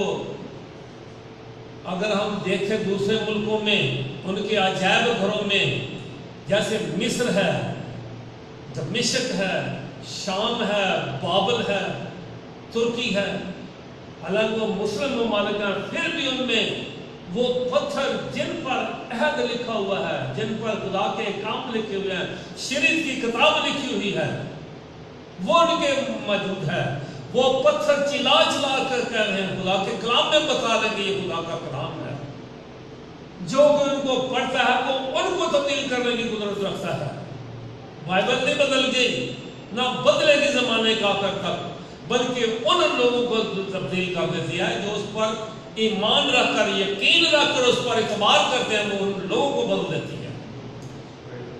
अगर हम देखें दूसरे मुल्कों में, उनके अजायब घरों में, जैसे मिस्र है, दमिश्क है, शाम है, बाबल है, तुर्की है, हालांकि वो मुस्लिम ममालिक हैं, फिर भी उनमें वो पत्थर जिन पर अहद लिखा हुआ है, जिन पर खुदा के काम लिखे हुए हैं, शरीयत की किताब लिखी हुई है, वो उनके मौजूद है। वो पत्थर चिल्ला चिल्ला कर कह रहे हैं, खुदा के कलाम में बता रहे कि ये खुदा का कलाम है। जो कोई उनको पढ़ता है वो उनको तब्दील करने की कुदरत रखता है। बाइबल नहीं बदल गई, ना बदलेगी जमाने का आखिर तक, बल्कि उन लोगों को तब्दील कर देती है जो उस पर ईमान रखकर, यकीन रखकर उस पर इतबार करते हैं, वो उन लोगों को बदल देती है।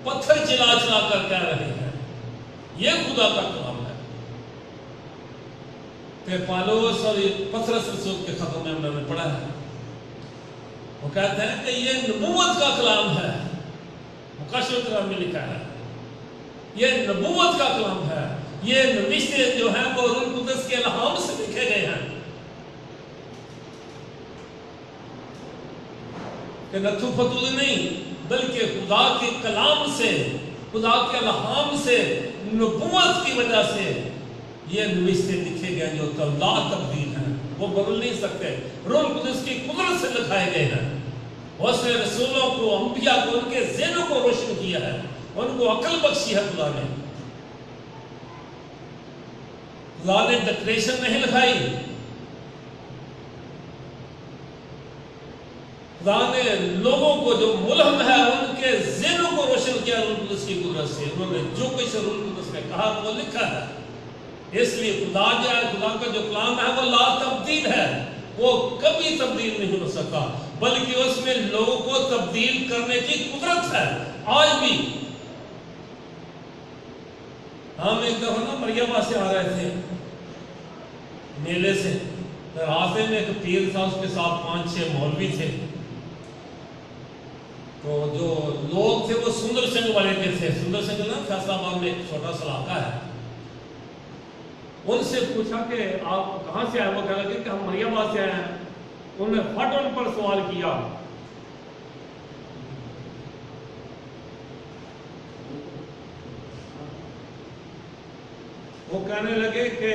पत्थर चिल्ला चिल्ला कर कह रहे हैं, ये खुदा का कलाम है। फिर पालोस और पतरस रसूल के खतों में हमने पढ़ा है, वो कहते हैं कि ये नबूवत का कलाम है। मुकश्शिर कलाम में लिखा है ये नबूवत का कलाम है। ये नविश्ते जो हैं वो रूह कुद्दस के इल्हाम से लिखे गए हैं। कि नथु फतूल नहीं, बल्कि खुदा के कलाम से, खुदा के इल्हाम से, नबूवत की वजह से ये नविश्ते लिखे गए जो तौला तब्दील हैं, वो बदल नहीं सकते। रूह कुद्दस की कुदरत से लिखाए गए हैं। उसने रसूलों को, अंबिया को, उनके ज़हनों को रोशन किया है, उनको अकल बख्शी है। खुदा ने डिक्लेरेशन नहीं लिखाई, खुदा ने लोगों को जो मुल्हम है उनके ज़हनों को रोशन किया रूह कुद्दस की कुदरत से। उन्होंने जो कुछ रूह कुद्दस ने कहा वो लिखा है। इसलिए खुदा जो है, खुदा का जो कलाम है वो ला तब्दील है, वो कभी तब्दील नहीं हो सकता, बल्कि उसमें लोगों को तब्दील करने की कुदरत है। आज भी हम एक दफा ना मरियमा से आ रहे थे मेले से, तो रास्ते में एक पीर था, उसके साथ 5-6 मौलवी थे। तो जो लोग थे वो सुंदर सिंह वाले के थे। सुंदर सिंह ना फैसलाबाद में एक छोटा सा इलाका है। उनसे पूछा कि आप कहाँ से आए? वो कहने लगे कि हम मरियाबाद से आए हैं। उन्होंने फट उन पर सवाल किया, वो कहने लगे कि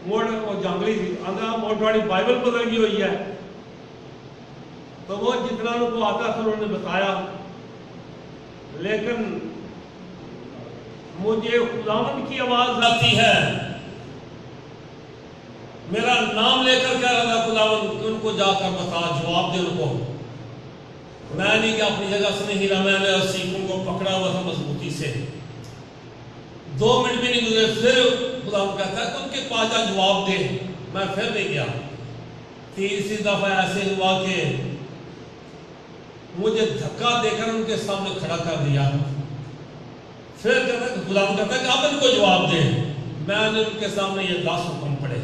मोड़ वो जंगली आंदा मोड़ वाली बाइबल बदल गई हुई है। तो वो जितना उनको आता था उन्होंने बताया, लेकिन मुझे खुदावंद की आवाज आती है, मेरा नाम लेकर कह रहा था खुदावंद कि उनको जाकर बता, जवाब दे उनको। मैं नहीं कि अपनी जगह से नहीं हिला, मैंने सीखों को पकड़ा हुआ था मजबूती से। 2 मिनट भी नहीं गुजरे, फिर खुदावंद कहता है कि उनके पास जा, जवाब दे। मैं फिर नहीं गया। तीसरी दफा ऐसे हुआ कि मुझे धक्का देकर उनके सामने खड़ा कर दिया। फिर कहता है खुदावंद कहता है कि आप इनको जवाब दे। मैंने उनके सामने ये 10 हुक्म पढ़े।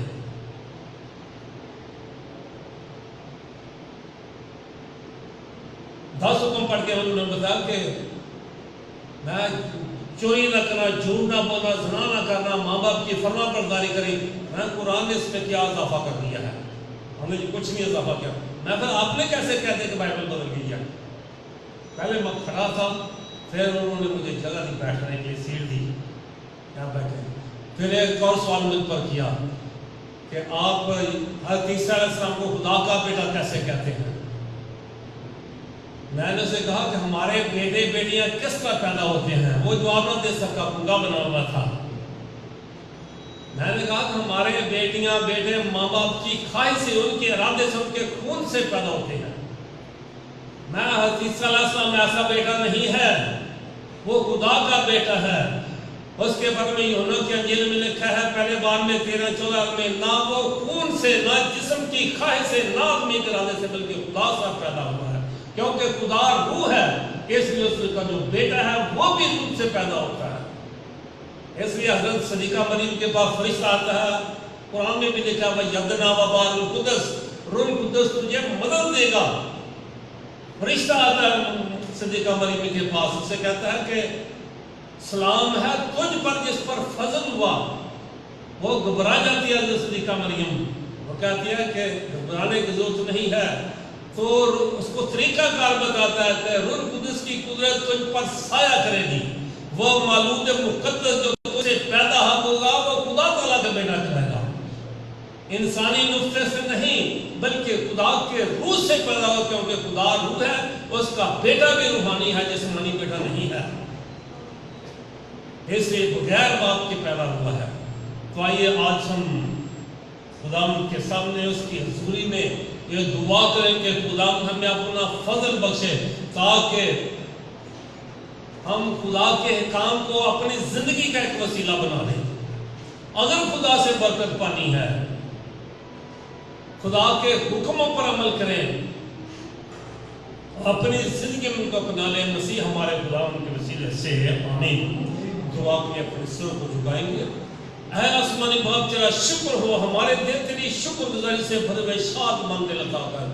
10 हुक्म पढ़ के उन्होंने बताया कि मैं चोरी ना करना, झूठ ना बोलना, ज़िना ना करना, माँ बाप की फरमाबरदारी करी। मैं कुरान ने इसमें क्या इजाफा कर दिया है? हमने कुछ नहीं इजाफा किया। मैं फिर आपने कैसे कहते कि बाइबल बदल गई है? पहले मैं खड़ा था, फिर उन्होंने मुझे जगह दी बैठने के लिए, सीट दी, यहाँ बैठे। फिर एक और सवाल मुझ पर किया कि आप हज़रत ईसा अलैहिस्सलाम को खुदा का बेटा कैसे कहते हैं? मैंने उसे कहा कि हमारे बेटे बेटियां किस तरह पैदा होते हैं। वो जवाब न दे सका, गूंगा बना हुआ था। मैंने कहा कि हमारे बेटियां बेटे माँ बाप की ख्वाहिश से, उनके इरादे से, उनके खून से पैदा होते हैं। मैं हज़रत ईसा अलैहिस्सलाम ऐसा बेटा नहीं है, वो खुदा का बेटा है। उसके बारे में यूहन्ना की अंजील में लिखा है पहले बार में 13-14 में, ना वो खून से, ना जिस्म की ख्वाहिश से, ना आदमी के इरादे से, बल्कि खुदा से पैदा हुआ है। क्योंकि खुदा रूह है, इसलिए उसका जो बेटा है वो भी रूह से पैदा होता है। इसलिए हजरत सदीका मरीम के पास फरिश्ता आता है। कुरान में भी लिखा है यदना वबारुल कुदस, रूह कुदस तुझे मदद देगा। फरिश्ता आता है सदीका मरीम के पास, उससे कहता है कि सलाम है तुझ पर जिस पर फजल हुआ। वो घबरा जाती है हजरत सदीका मरीम, वो कहती है कि घबराने की जरूरत नहीं है। तो उसको तरीकाकार बताता है कि रूह कुदस की कुदरत तुझ पर साया करेगी। वो मालूद मुकद्दस जो तुझसे पैदा होगा वो खुदा ताला का बेटा करेगा। इंसानी नुक्ते से नहीं, बल्कि खुदा के रूह से पैदा हो, क्योंकि खुदा रूह है, उसका बेटा भी रूहानी है, जिस्मानी बेटा नहीं है। इसलिए बगैर बाप के पैदा हुआ है। तो आइए आज हम खुदा के सामने उसकी हजूरी में ये दुआ करें कि खुदा हमें अपना फजल बख्शे, ताकि हम खुदा के काम को अपनी जिंदगी का एक वसीला बना लें। अगर खुदा से बरकत पानी है, खुदा के हुक्मों पर अमल करें, अपनी जिंदगी में उनको अपना लें। मसीह हमारे खुदा उनके वसीले से आमीन। दुआ के अपने सिर को झुकाएंगे। ऐ आसमानी बाप तेरा शुक्र हो, हमारे दिल तेरी शुक्रगुजारी से भरे हुए शाद मन दिल अता कर।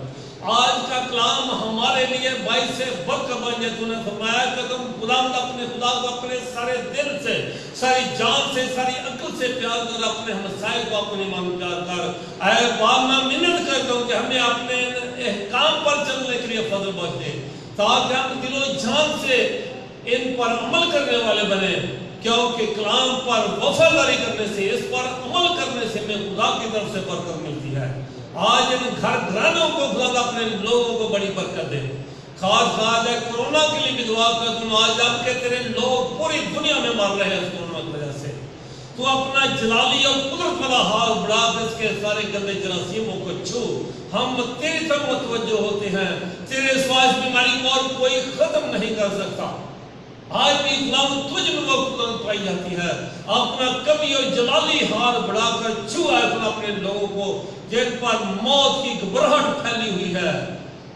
आज का कलाम हमारे लिए बाइस से बरकत बन जाए। तूने फरमाया कि तुम गुलाम अपने खुदा को अपने सारे दिल से, सारी जान से, सारी अक्ल से प्यार कर, अपने हमसाए को अपने मान प्यार कर। ऐ बाप मैं मिन्नत करता हूँ कि हमें अपने काम पर चलने के लिए फजल बख्श दे, ताकि हम दिलो जान से इन पर अमल करने वाले बने। क्योंकि कलाम पर वफादारी करने से, इस पर अमल करने से हमें खुदा की तरफ से बरकत मिलती है। आज इन घरानों को खुदा अपने लोगों को बड़ी बरकत दे। खास है कोरोना के लिए भी दुआ कर। तुम आज जब के तेरे लोग पूरी दुनिया में मर रहे हैं इस कोरोना की वजह से, तू अपना जलाली और कुदरत वाला हाथ बढ़ा कर इसके सारे गंदे जरासीमों को छू। हम तेरी तरफ मुतवज्जो होते हैं। तेरे स्वास्थ्य बीमारी को और कोई खत्म नहीं कर सकता। आज भी गुलाम तुझ में वो कुदरत पाई जाती है। अपना कभी और जलाली हाथ बढ़ाकर छुआ अपने लोगों को जिन पर मौत की घबराहट फैली हुई है,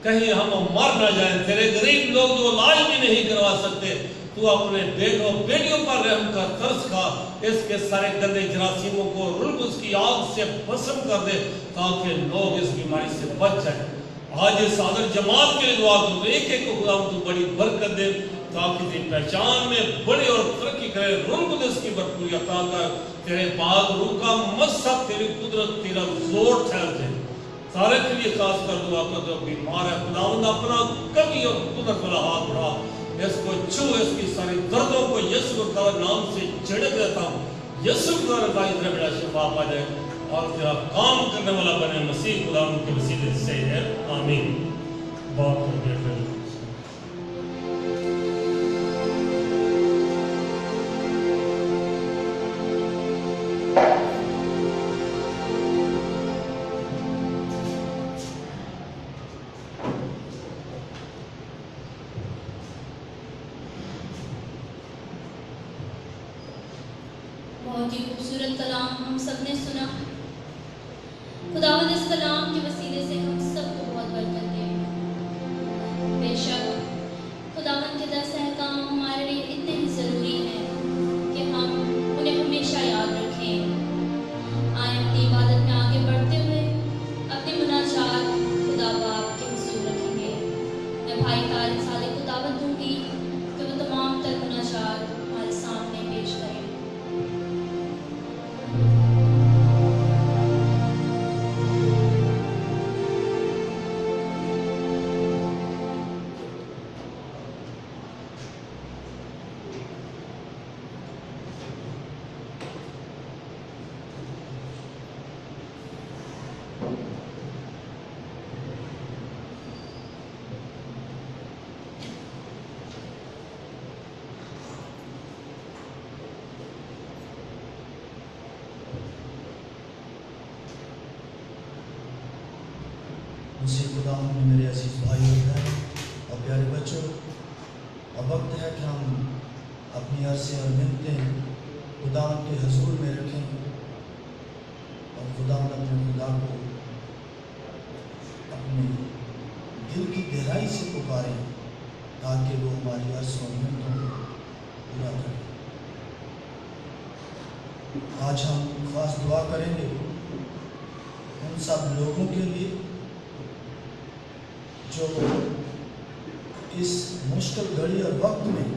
कहीं हम मर ना जाए। तेरे गरीब लोग जो इलाज भी नहीं करवा सकते, तू अपने बेटों बेटियों पर रहम कर, तरस खा, इसके सारे गंदे जरासीमों को रुल्क उसकी आग से भस्म कर दे ताकि लोग इस बीमारी से बच जाए। आज इस सादर जमात के लिए दुआ करो, एक एक को खुदा तू बड़ी बरकत दे ताकि तेरी पहचान में बड़े और तरक्की करे, रुल्क इसकी भरपूरी अता कर, तेरे पाक रूह का मस्सा, तेरी कुदरत, तेरा जोर ठहर जाए। सारे के लिए खास कर दुआ कर, जो बीमार है खुदावंद अपना कभी और कुदरत वाला हाथ बढ़ा, इसको छू, इसकी सारी दर्दों को यीशु के नाम से झड़क देता हूँ। यीशु के द्वारा का इधर बेड़ा शिफा पा जाए और तेरा काम करने वाला बने मसीह खुदावंद के वसीले से है, आमीन। बात हो गया फिर बहुत ही खूबसूरत कलाम हम सब ने सुना। खुदावंद इस कलाम के वसीले से हम सबको बहुत बरकत दे। बेशक खुदावंद के 10 अहकाम हमारे लिए इतने ही ज़रूरी हैं कि हम उन्हें हमेशा याद रखें। आए अपनी इबादत में आगे बढ़ते हुए अपनी मुनाजात खुदा बाप के हुज़ूर रखेंगे। मैं भाई तारिक साले को दावत दूंगी कि वो तमाम तर मुनाजात हमारे सामने पेश करें। मुझसे खुदा ने मेरे अजीज भाई और बहन और प्यारे बच्चों, अब वक्त है कि हम अपनी अर्ज़ें और मिन्नतें खुदा के हुज़ूर में रखें और खुदा अपने खुदा को अपने दिल की गहराई से पुकारें ताकि वो हमारी अर्ज़ों और मिन्नतों को पूरा करें। आज हम खास दुआ करेंगे उन सब लोगों के लिए जो इस मुश्किल घड़ी और वक्त में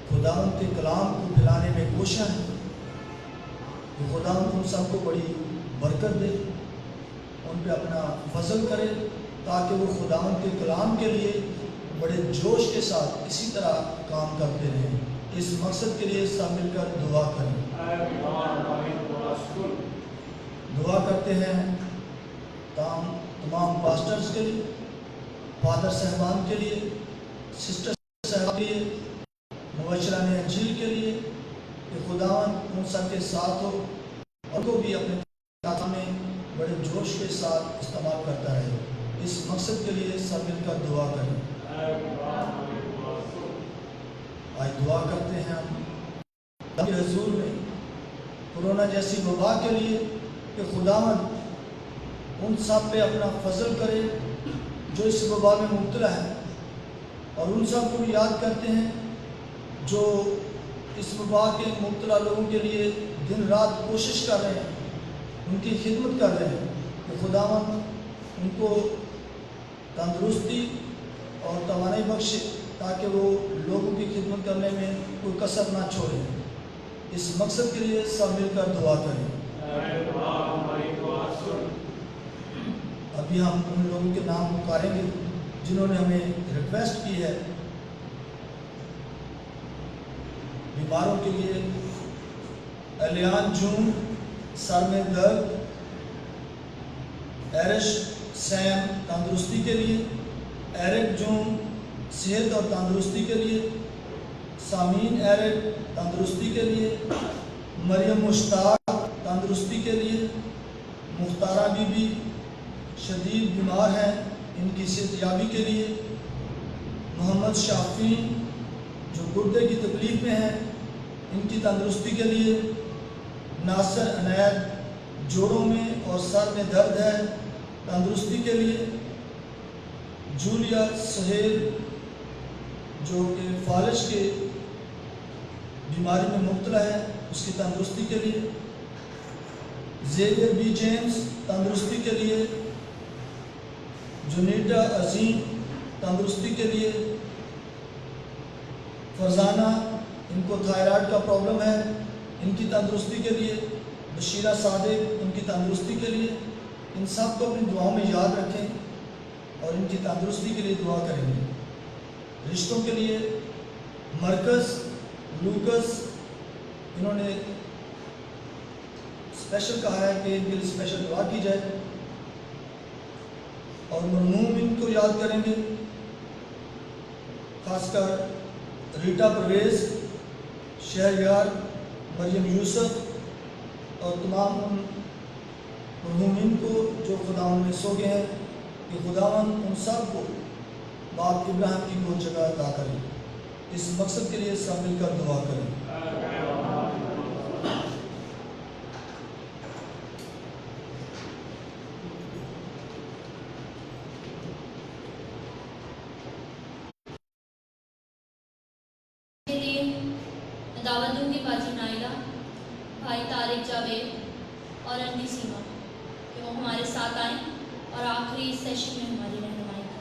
खुदावंद के कलाम को फैलाने में कोशिश है कि खुदावंद उन सबको बड़ी बरकत दे, उन पे अपना फजल करे ताकि वो खुदावंद के कलाम के लिए बड़े जोश के साथ इसी तरह काम करते रहें। इस मकसद के लिए सब मिलकर दुआ करें। दुआ करते हैं तमाम पास्टर्स के लिए, फादर साहबान के लिए, सिस्टर साहब के लिए, मुबशरान अंजील के लिए कि खुदावंद उन सब के साथ हो और उनको भी अपने काम में बड़े जोश के साथ इस्तेमाल करता रहे। इस मकसद के लिए सब मिलकर दुआ करें। आज दुआ करते हैं हम के हुजूर में कोरोना जैसी वबा के लिए कि खुदावंद उन सब पे अपना फजल करे जो इस वबा में मुब्तला है, और उन सब को भी याद करते हैं जो इस वबा के मुब्तला लोगों के लिए दिन रात कोशिश कर रहे हैं, उनकी खिदमत कर रहे हैं कि खुदावंद उनको तंदुरुस्ती और तवानाई बख्शे ताकि वो लोगों की खिदमत करने में कोई कसर ना छोड़े। इस मकसद के लिए सब मिलकर दुआ करें। अभी हम उन लोगों के नाम पुकारेंगे जिन्होंने हमें रिक्वेस्ट की है बीमारों के लिए। अलियान जून सर में दर्द, एरिश सैम तंदुरुस्ती के लिए, एरिक जून सेहत और तंदुरुस्ती के लिए, सामीन एरिक तंदुरुस्ती के लिए, मरियम मुश्ताक तंदुरुस्ती के लिए, मुख्तारा बीबी शदीद बीमार हैं इनकी सेहतयाबी के लिए, मोहम्मद शाफी जो गुर्दे की तकलीफ में हैं इनकी तंदुरुस्ती के लिए, नासिर अनैद जोड़ों में और सर में दर्द है तंदुरुस्ती के लिए, जूलिया सुहेल जो कि फालिज के बीमारी में मुब्तला है, उसकी तंदुरुस्ती के लिए। ज़ेवियर बी जेम्स तंदुरुस्ती के लिए। जुनीटा अजीम तंदुरुस्ती के लिए। फरजाना, इनको थायराइड का प्रॉब्लम है, इनकी तंदुरुस्ती के लिए। बशीरा सादिक, इनकी तंदुरुस्ती के लिए। इन सब को अपनी दुआओं में याद रखें और इनकी तंदुरुस्ती के लिए दुआ करेंगे। रिश्तों के लिए मरकज़, लूकस, इन्होंने स्पेशल कहा है कि इनके लिए स्पेशल दुआ की जाए। और मरहूम इनको याद करेंगे, खासकर रीटा परवेज़, शहरयार, मरियम यूसुफ और तमाम मरहूमिन को जो खुदावन में सो गए हैं, कि खुदावन उन सब को बाप इब्राहिम की गोद जगह अता करें। इस मकसद के लिए सब मिलकर दुआ करें। के लिए मैं दावत दूंगी बाजी नाइला, भाई तारिक जावेद और आंटी सीमा कि वो हमारे साथ आएं और आखिरी सेशन में हमारी रहनुमाई करें।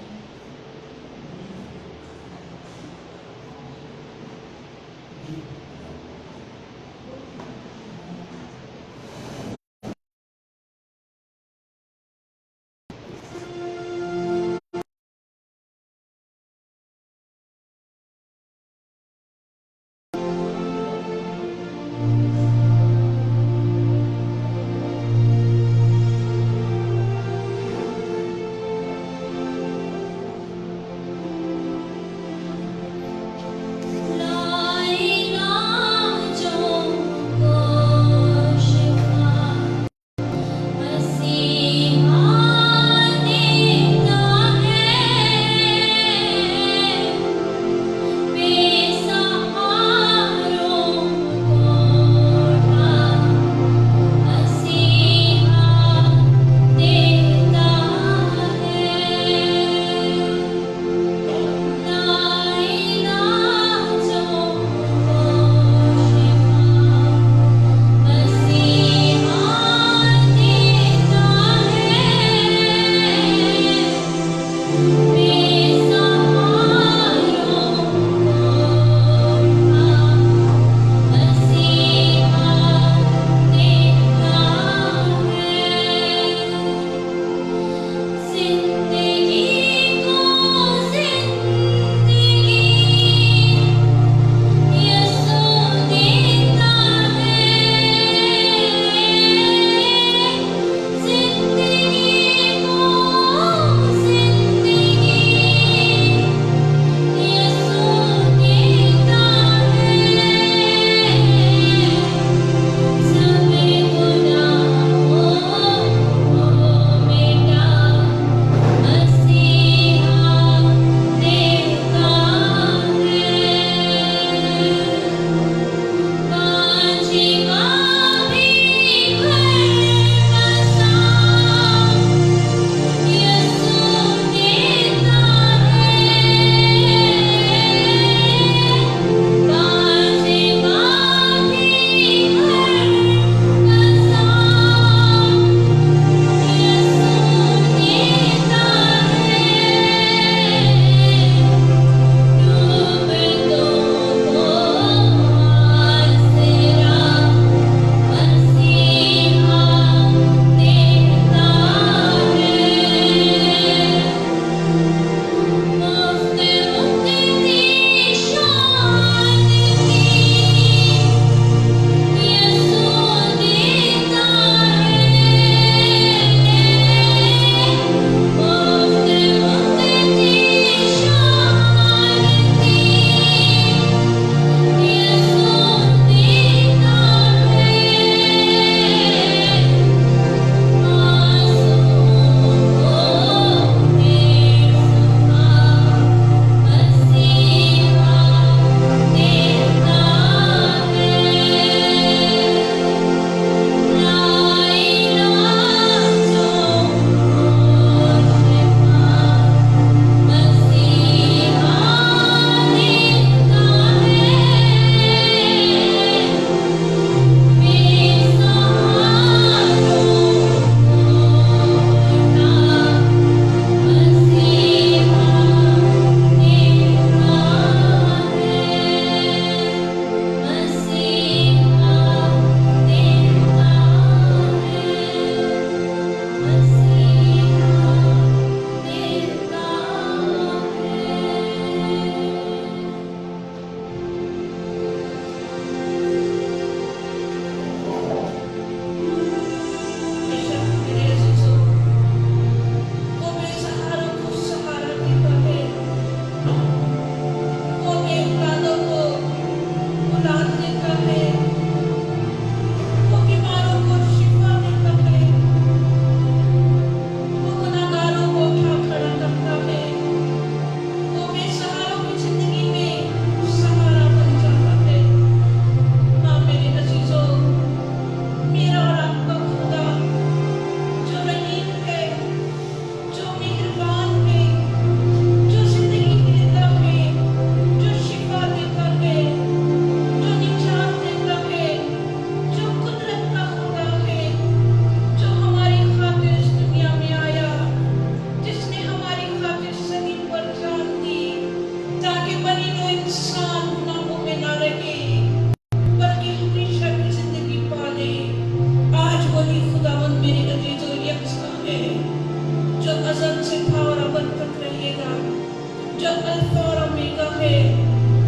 जो अल्फा और ओमेगा है,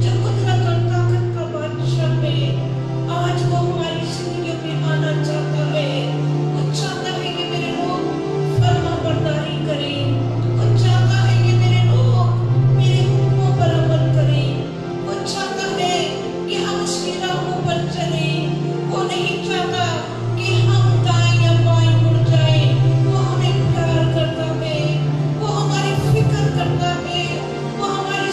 जो कुदरत और ताकत का बादशाह है, आज वो हमारी जिंदगियों में आना चाहता है। वो चाहता है कि मेरे लोग फर्माबरदारी करें, वो चाहता है कि मेरे लोग मेरे हुक्मों पर अमल करें, वो चाहता है कि हम उसकी राहों पर चलें। वो नहीं चाहता कि हम दाएं या बाएं मुड़ जाएं। वो हमें प्यार करता है, वो हमारी फिक्र करता है, वो हमारी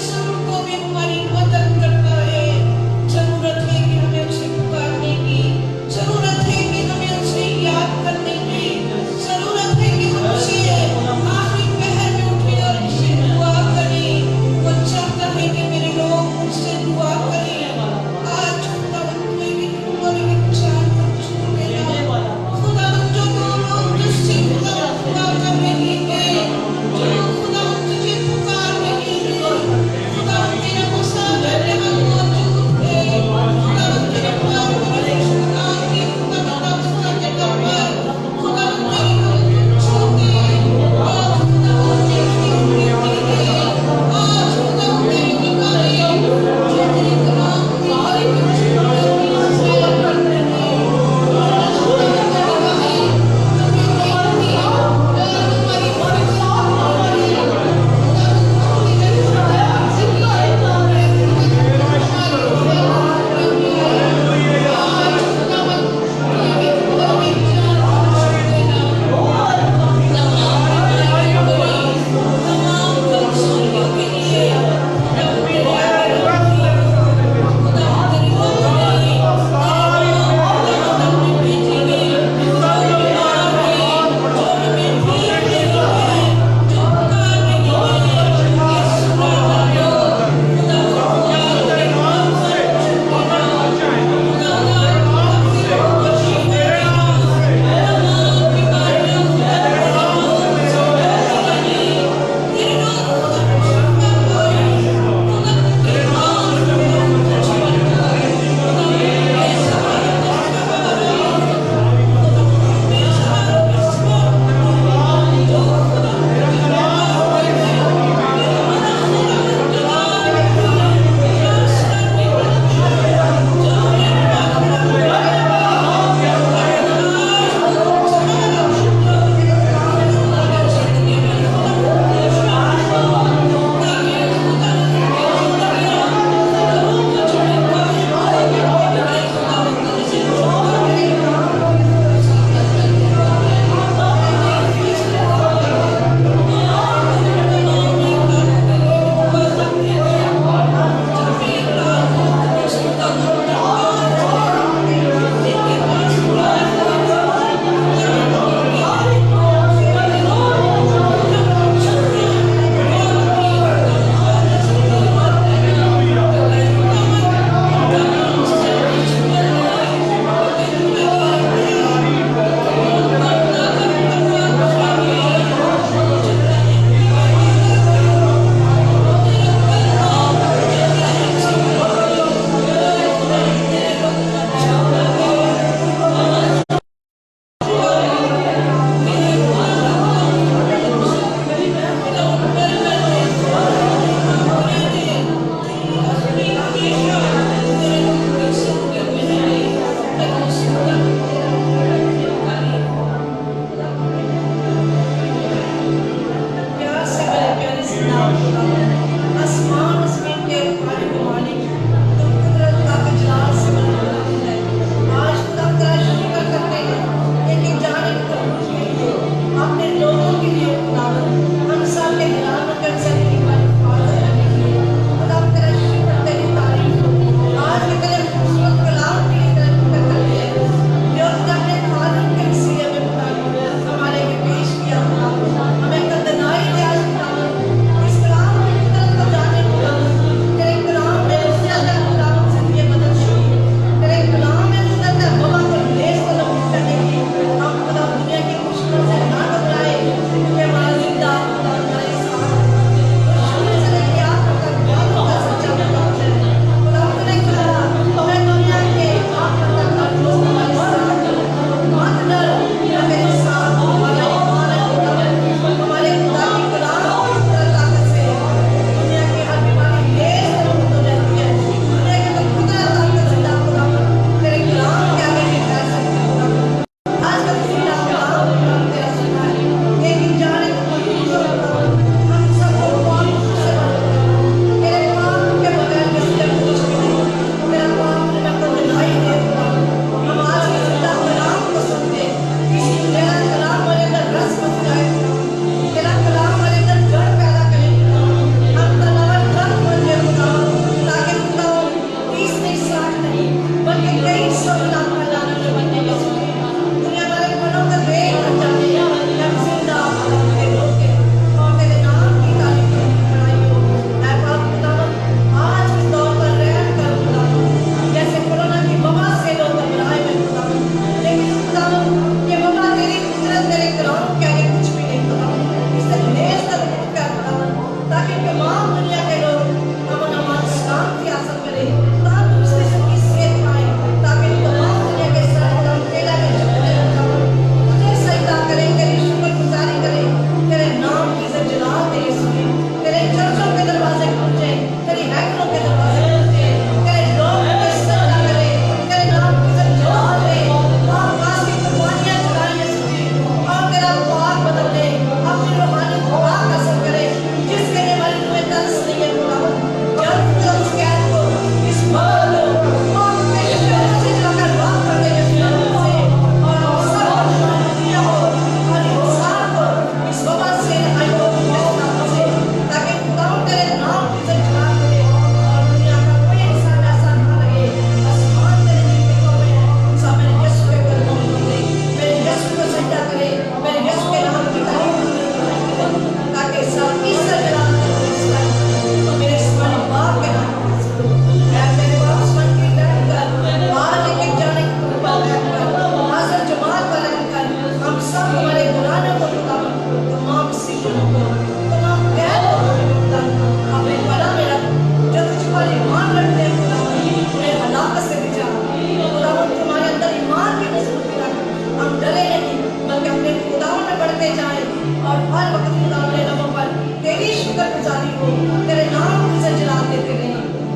और हर वक्त खुदा अपने लबों पर तेरी शुक्रगुजारी हो, तेरे नाम से जलाल देते रहे।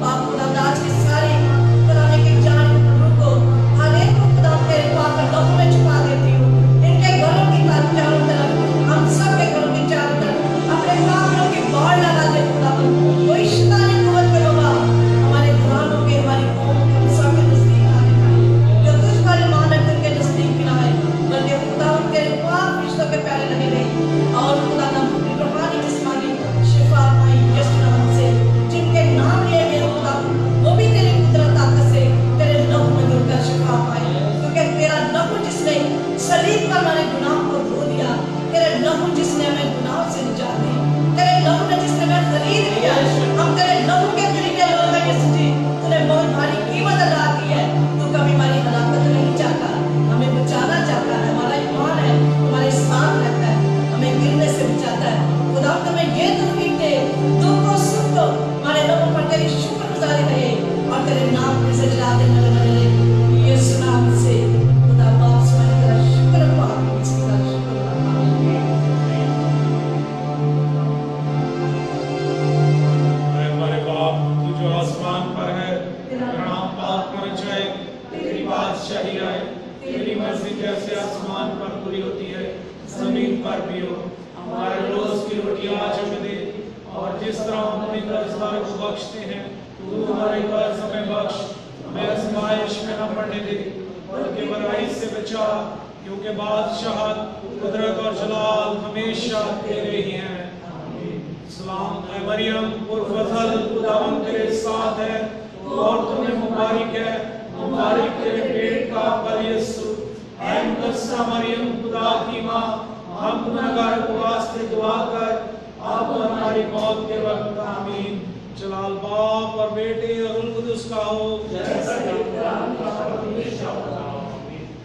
आप खुदा आज के सारे खुदा के जान को हर एक को खुदा तेरे पाक लबों में छुपा देती हूँ। इनके घरों की चारों तरफ, हम सब के घरों की चारों तरफ अपने पापों की बाढ़ लगा दे खुदा। कोई शैतानी कुव्वत में होगा हमारे घरानों के, हमारी कौम के, हम सब के नजदीक आने वाली जो तुझ पर ईमान रखते उनके नजदीक भी ना आए, बल्कि खुदा उनके पाक रिश्तों के प्यारे लगे रहे। और खुदा ना रूहानी जिस्मानी शिफा पाई यीशु नाम से, जिनके नाम लिए गए खुदा वो भी तेरी कुदरत ताकत से तेरे लहू में जुड़कर शिफा पाए, क्योंकि तेरा लहू जिसने सलीब पर हमारे गुनाह को धो दिया, तेरे लहू जिसने हमें गुनाह से निजात दी, तेरे लहू ने जिसने हमें खरीद लिया, हम तेरे लहू के खरीदे लोग हैं यीशु जी। तूने बहुत भारी कीमत अदा की है। तू कभी हमारी हलाकत नहीं चाहता, हमें बचाना चाहता है। हमारा ईमान है हमारे साथ रहता है, हमें गिरने से बचाता है। खुदा तुम्हें ये तौफीक दे, दुख को सुख को हमारे लोगों पर तेरी शुक्रगुजारी रहे और तेरे नाम में सजदा देने वाले यीशु नाम से खुदा बाप से मैं तेरा शुक्र पाऊं, इसका शुक्र। हमारे बाप तू जो आसमान पर है, तेरा नाम पाक होना जाए, तेरी बादशाही आए, तेरी मर्जी जैसे आसमान पर पूरी होती है जमीन पर भी हो। हमारे रोज की रोटी आज हमें दे, और जिस तरह हम अपने कर्जदारों को बख्शते हैं तू हमारे कर्ज हमें बख्श, हमें आजमाइश में न पड़ने दे बल्कि बुराई से बचा, क्योंकि बादशाहत, कुदरत और जलाल हमेशा तेरे ही हैं। सलाम ऐ मरियम पुरफजल, खुदावंद तेरे साथ है, और तुम्हें मुबारक है, मुबारक तेरे पेट का फल यीशु। ऐ मुकद्दसा मरियम खुदा की माँ, हम गुनहगारों के वास्ते दुआ कर, अब हमारी मौत के वक्त आमीन। जलाल बाप और बेटे और रूह कुदस का हो,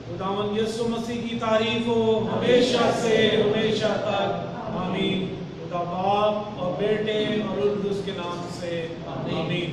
खुदावंद यीशु मसीह की तारीफ हो हमेशा से हमेशा तक आमीन। खुदा बाप और बेटे और रूह कुदस के नाम से आमीन।